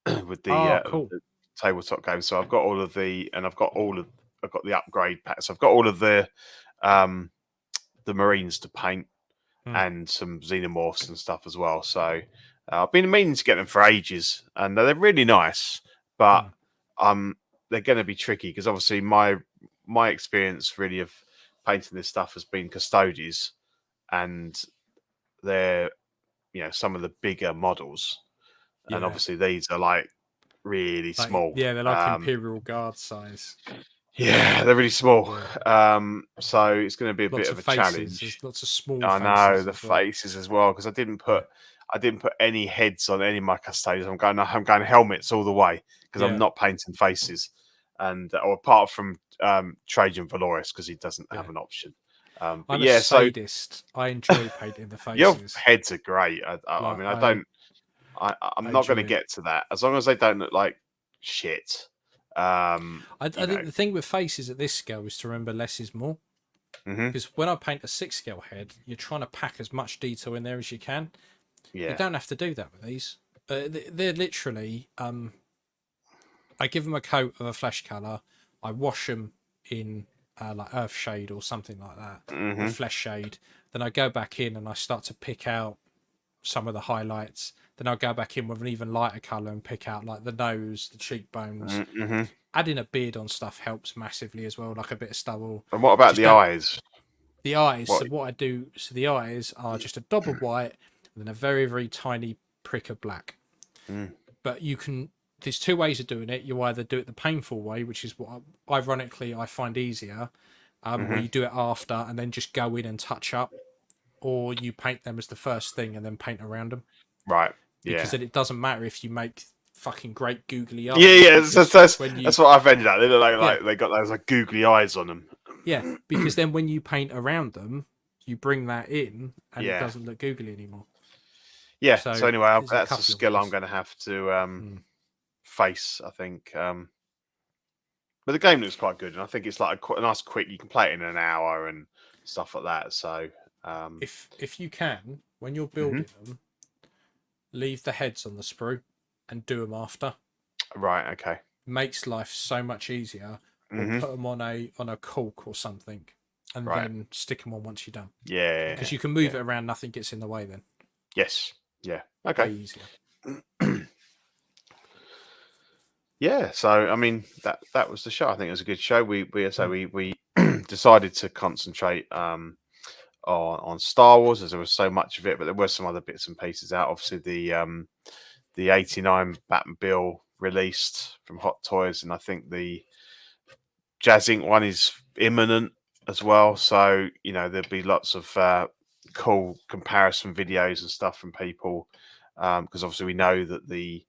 with Cool. the tabletop game. So I've got all of I've got the upgrade packs. I've got all of the Marines to paint and some xenomorphs and stuff as well. So I've been meaning to get them for ages, and they're really nice, but they're going to be tricky because obviously my experience really of painting this stuff has been Custodies, and they're some of the bigger models, and obviously these are like really small. Yeah, they're like Imperial Guard size. Yeah, they're really small. So it's going to be a bit of a challenge. There's lots of small. I know the faces as well because I didn't put any heads on any of my Custodians. I'm going helmets all the way because I'm not painting faces, and or apart from Trajan Valoris because he doesn't have an option. I'm a sadist. I enjoy painting the faces. Your heads are great. I mean, I'm not going to get to that as long as they don't look like shit. I think the thing with faces at this scale is to remember less is more. Because when I paint a 6 scale head, you're trying to pack as much detail in there as you can. Yeah. You don't have to do that with these. They're literally, I give them a coat of a flesh colour, I wash them in like earth shade or something like that, or flesh shade. Then I go back in and I start to pick out some of the highlights. Then I'll go back in with an even lighter colour and pick out like the nose, the cheekbones. Adding a beard on stuff helps massively as well, like a bit of stubble. And what about the eyes? The eyes. So what I do, the eyes are just a dot of white and then a very, very tiny prick of black. But there's 2 ways of doing it. You either do it the painful way, which is what ironically I find easier, where you do it after and then just go in and touch up, or you paint them as the first thing and then paint around them. Right. Because then it doesn't matter if you make fucking great googly eyes. Yeah. That's what I've ended up. They look like they got those like googly eyes on them. Yeah, because then when you paint around them, you bring that in and it doesn't look googly anymore. Yeah. So anyway, that's a skill I'm going to have to face, I think. But the game looks quite good, and I think it's like a nice quick. You can play it in an hour and stuff like that. So if you can, when you're building them, leave the heads on the sprue and do them after. Right. Okay. Makes life so much easier. Or put them on a cork or something, and then stick them on once you're done. Yeah. Because you can move it around. Nothing gets in the way then. Yes. Yeah. Okay. Way easier. Yeah, so I mean that was the show. I think it was a good show. We decided to concentrate on Star Wars as there was so much of it, but there were some other bits and pieces out. Obviously, the '89 Batmobile released from Hot Toys, and I think the Jazz Inc. one is imminent as well. So there'll be lots of cool comparison videos and stuff from people because obviously we know that the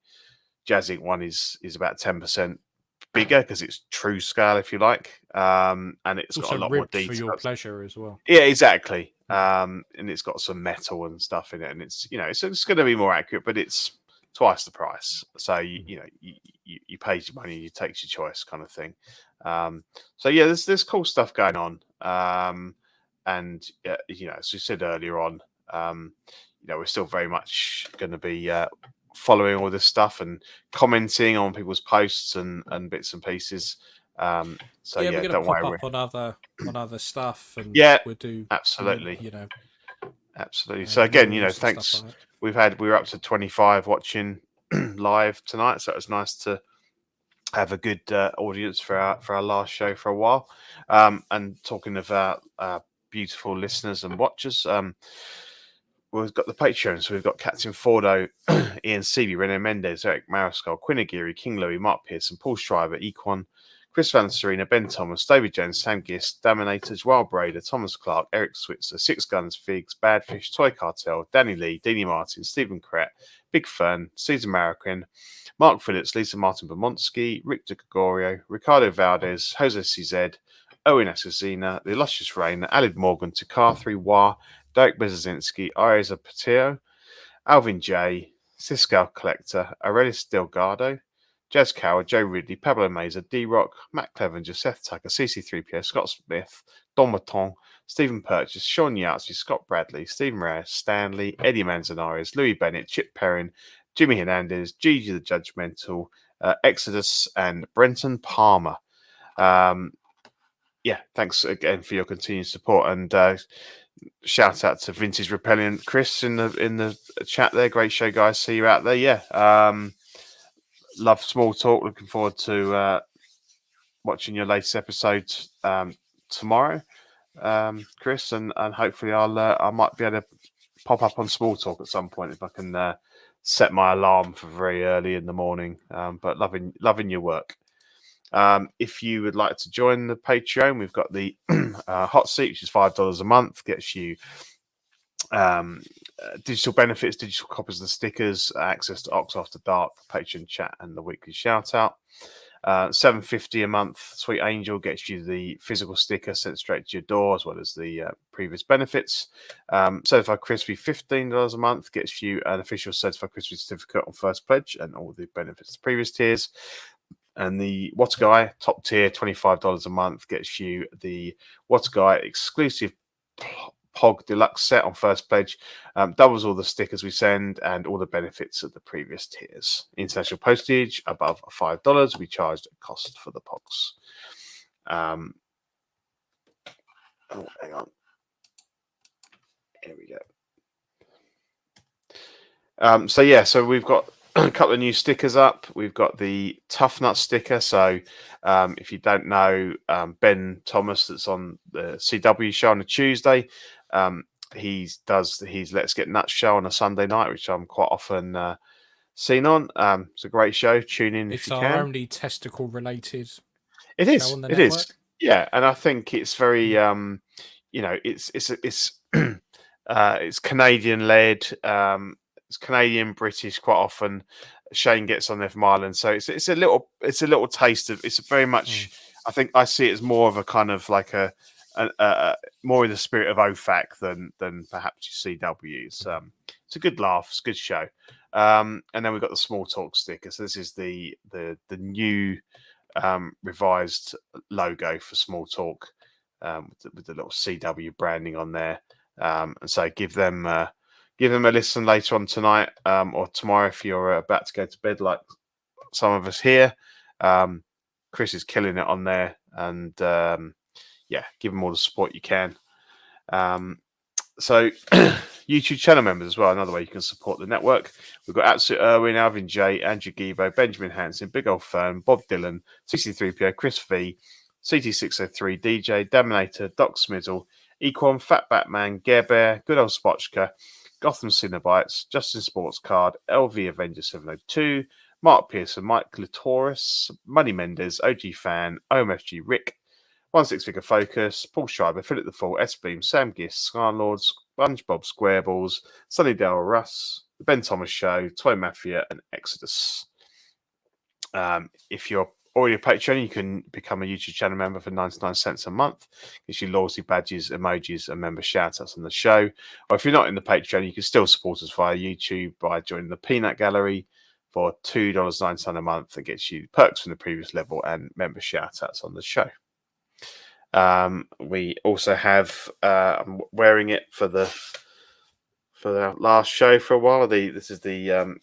Jazz Inc. one is about 10% bigger because it's true scale, if you like, and it's got a lot more detail for your pleasure as well. Yeah, exactly. And it's got some metal and stuff in it, and it's it's going to be more accurate, but it's twice the price. So you pay your money, you take your choice, kind of thing. So yeah, there's cool stuff going on, and as we said earlier on, we're still very much going to be following all this stuff and commenting on people's posts and bits and pieces. So we're don't gonna worry. Pop up on other stuff, and we'll do absolutely. Absolutely. So again, thanks. We were up to 25 watching live tonight, so it was nice to have a good audience for our last show for a while. And talking of our beautiful listeners and watchers, we've got the Patreon, so we've got Captain Fordo, Ian Seeley, Rene Mendez, Eric Mariscal, Quinn Aguirre, King Louis, Mark Pearson, Paul Schreiber, Equan, Chris Van Serena, Ben Thomas, David Jones, Sam Gist, Daminators, Wild Braider, Thomas Clark, Eric Switzer, Six Guns, Figs, Badfish, Toy Cartel, Danny Lee, Deanie Martin, Stephen Crett, Big Fern, Caesar Marroquin, Mark Phillips, Lisa Martin Bermondsky, Rick De Gregorio, Ricardo Valdez, Jose CZ, Owen Assassina, The Illustrious Rain, Alid Morgan, Takar 3 Derek Bezinski, Ariza Pateo, Alvin J, Cisco Collector, Aurelius Delgado, Jazz Coward, Joe Ridley, Pablo Mazer, D-Rock, Matt Clevenger, Seth Tucker, CC3PO, Scott Smith, Don Maton, Stephen Purchase, Sean Yahtzee, Scott Bradley, Stephen Reyes, Stanley, Eddie Manzanares, Louis Bennett, Chip Perrin, Jimmy Hernandez, Gigi the Judgmental, Exodus, and Brenton Palmer. Thanks again for your continued support, and shout out to Vintage Repellent Chris in the chat there. Great show, guys. See you out there. Love Small Talk. Looking forward to watching your latest episode tomorrow, Chris, and hopefully I might be able to pop up on Small Talk at some point if I can set my alarm for very early in the morning. But loving your work. If you would like to join the Patreon, we've got the hot seat, which is $5 a month, gets you digital benefits, digital copies of the stickers, access to Ox After Dark, Patreon chat, and the weekly shout out. $7.50 a month, Sweet Angel gets you the physical sticker sent straight to your door, as well as the previous benefits. Certified Crispy, $15 a month, gets you an official Certified Crispy certificate on first pledge and all the benefits of the previous tiers. And the What a Guy top tier, $25 a month, gets you the What a Guy exclusive Pog Deluxe set on first pledge, doubles all the stickers we send and all the benefits of the previous tiers. International postage above $5 will be charged at cost for the Pogs. Hang on. Here we go. So we've got a couple of new stickers up. We've got the Tough Nut sticker. So if you don't know, Ben Thomas, that's on the CW show on a Tuesday, he does his Let's Get Nuts show on a Sunday night, which I'm quite often seen on. It's a great show. Tune in if you can. It's our only testicle related. It is. It is. Yeah, and I think it's very, it's Canadian led. It's Canadian, British quite often. Shane gets on there from Ireland, so it's a little taste of. It's very much. I think I see it as more of a kind of like a more in the spirit of OFAC than perhaps your CWs. It's a good laugh. It's a good show. And then we've got the Small Talk sticker. So this is the new revised logo for Small Talk with the little CW branding on there. And so give them a listen later on tonight or tomorrow if you're about to go to bed like some of us here. Chris is killing it on there, and give him all the support you can. So YouTube channel members as well, another way you can support the network. We've got Absolute Irwin, Alvin J, Andrew Givo, Benjamin Hansen, Big Old Fern, Bob Dylan, 63PO, Chris V, CT603, DJ, Daminator, Doc Smizzle, Equan, Fat Batman, Gare Bear, Good Old Spotchka, Gotham Cinnabites, Justin Sports Card, LV Avenger 702, Mark Pearson, Mike Clitoris, Money Mendez, OG Fan, OMFG Rick, 16 Figure Focus, Paul Schreiber, Philip the Fall, S-Beam, Sam Gist, Scarlord, SpongeBob Squareballs, Sunnydale Russ, The Ben Thomas Show, Toy Mafia, and Exodus. If you're already a Patreon, you can become a YouTube channel member for 99 cents a month. Gives you loyalty badges, emojis, and member shout-outs on the show. Or if you're not in the Patreon, you can still support us via YouTube by joining the Peanut Gallery for $2.09 a month. That gets you perks from the previous level and member shout-outs on the show. We also have I'm wearing it for the last show for a while. This is the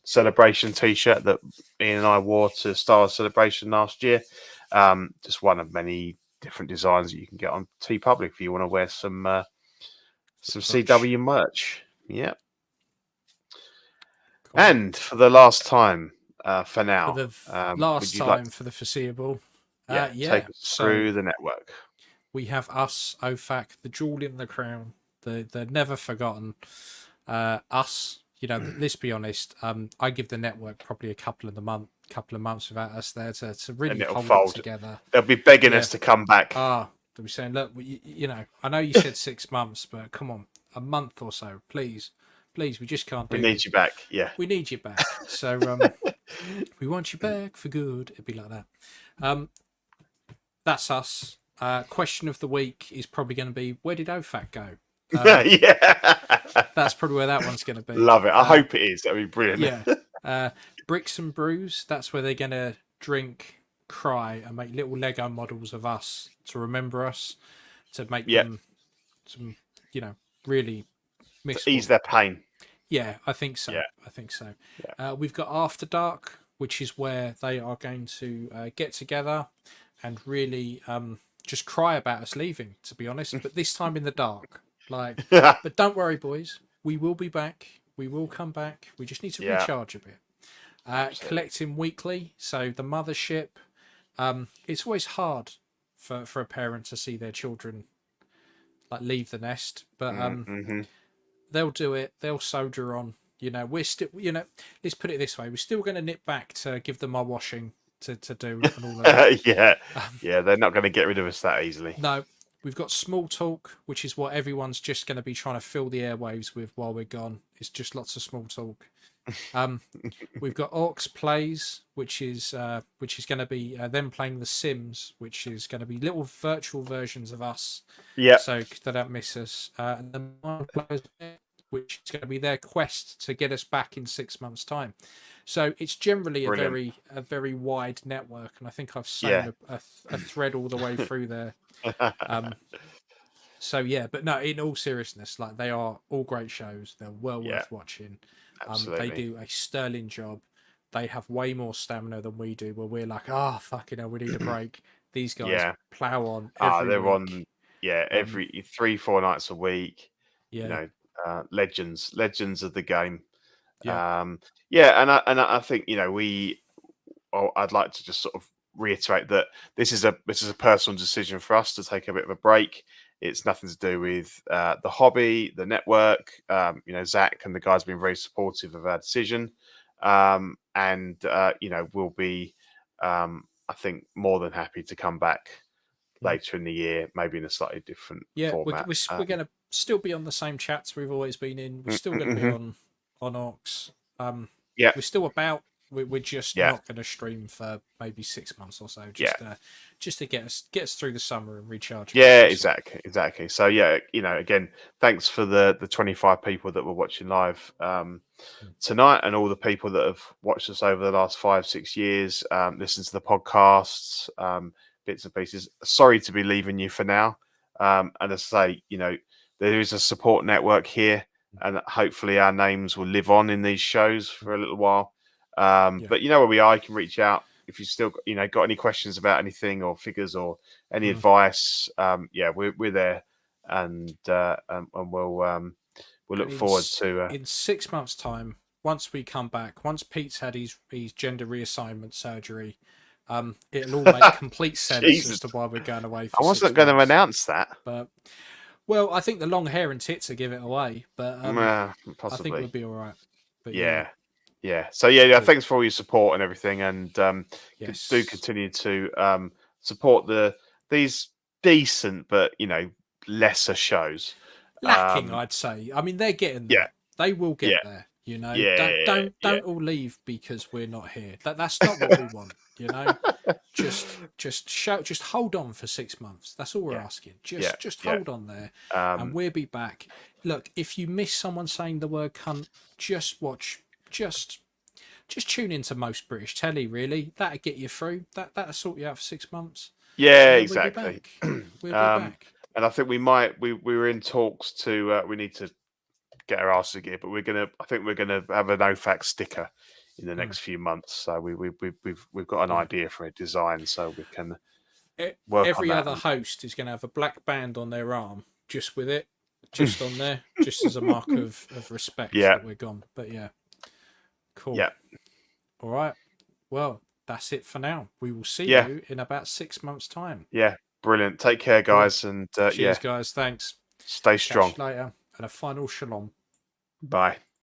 Celebration t-shirt that Ian and I wore to Star Wars Celebration last year. Just one of many different designs that you can get on TeePublic if you want to wear some CW merch. Yeah. Cool. And for the last time, for now, for the last time for the foreseeable. Take us through the network. We have us, OFAC, the jewel in the crown, the never forgotten. Us, you know, let's be honest. I give the network probably a couple of months without us there to really hold it together. They'll be begging us to come back. They'll be saying, look, you know, I know you said 6 months, but come on, a month or so, please, we just can't do it. We need you back. Yeah, we need you back. So we want you back for good. It'd be like that. That's us. Question of the week is probably going to be, where did OFAC go? Yeah, that's probably where that one's going to be. Love it. I hope it is. That'd be brilliant. Yeah. Bricks and Brews. That's where they're going to drink, cry, and make little Lego models of us to remember us, to make them some, you know, really to ease their pain. Yeah, I think so. I think so. Yeah. We've got After Dark, which is where they are going to get together and really just cry about us leaving, to be honest. But this time in the dark. Like, but don't worry, boys. We will be back. We will come back. We just need to recharge a bit. Collecting weekly. So the mothership. It's always hard for a parent to see their children like leave the nest, but they'll do it. They'll soldier on. You know, we're still. You know, let's put it this way: we're still going to nip back to give them our washing to do and all of that. Yeah, they're not going to get rid of us that easily. No. We've got Small Talk, which is what everyone's just going to be trying to fill the airwaves with while we're gone. It's just lots of small talk. We've got Orcs Plays, which is going to be them playing The Sims, which is going to be little virtual versions of us. Yeah. So they don't miss us. And then which is going to be their quest to get us back in 6 months' time. So it's generally a very wide network, and I think I've sewn a thread all the way through there. So yeah, but no, in all seriousness, like they are all great shows. They're well worth watching. They do a sterling job. They have way more stamina than we do, where we're like, fucking hell, we need a break. These guys plow on every week. On every 3-4 nights a week. You know, legends of the game. And I think, you know, I'd like to just sort of reiterate that this is a personal decision for us to take a bit of a break. It's nothing to do with the hobby, the network. You know, Zach and the guys have been very supportive of our decision, and you know, we'll be, I think, more than happy to come back later in the year, maybe in a slightly different format. We're going to still be on the same chats we've always been in. We're still going to be on Orcs. We're still about. We're just not going to stream for maybe 6 months or so, just to get us through the summer and recharge. Yeah, exactly. So you know, again, thanks for the 25 people that were watching live tonight, and all the people that have watched us over the last 5-6 years, listened to the podcasts, bits and pieces. Sorry to be leaving you for now, and as I say, you know, there is a support network here, and hopefully our names will live on in these shows for a little while. But you know where we are. You can reach out if you still, you know, got any questions about anything or figures or any advice. We're there, and we'll look forward to in 6 months' time. Once we come back, once Pete's had his gender reassignment surgery, it'll all make complete sense as to why we're going away. I wasn't going to announce that, but well, I think the long hair and tits will give it away. But possibly, I think we'll be all right. But yeah. So thanks for all your support and everything, and do continue to support these decent but, you know, lesser shows. Lacking, I'd say. I mean, they're getting there. They will get there. You know, don't all leave because we're not here. That's not what we want. You know, just hold on for 6 months. That's all we're asking. Just hold on there, and we'll be back. Look, if you miss someone saying the word cunt, just watch. Just tune into most British telly. Really, that'll get you through. That'll sort you out for 6 months. Yeah, exactly. We'll be back. And I think we were in talks to. We need to get our asses gear, but I think we're gonna have an OFAC sticker in the next few months. So we've got an idea for a design, so we can work Every on that. other host is going to have a black band on their arm, just with it, just on there, just as a mark of respect that we're gone. But cool. Yeah. All right. Well, that's it for now. We will see you in about 6 months' time. Yeah. Brilliant. Take care, guys, and cheers, guys. Thanks. Stay strong. Catch you later, and a final shalom. Bye.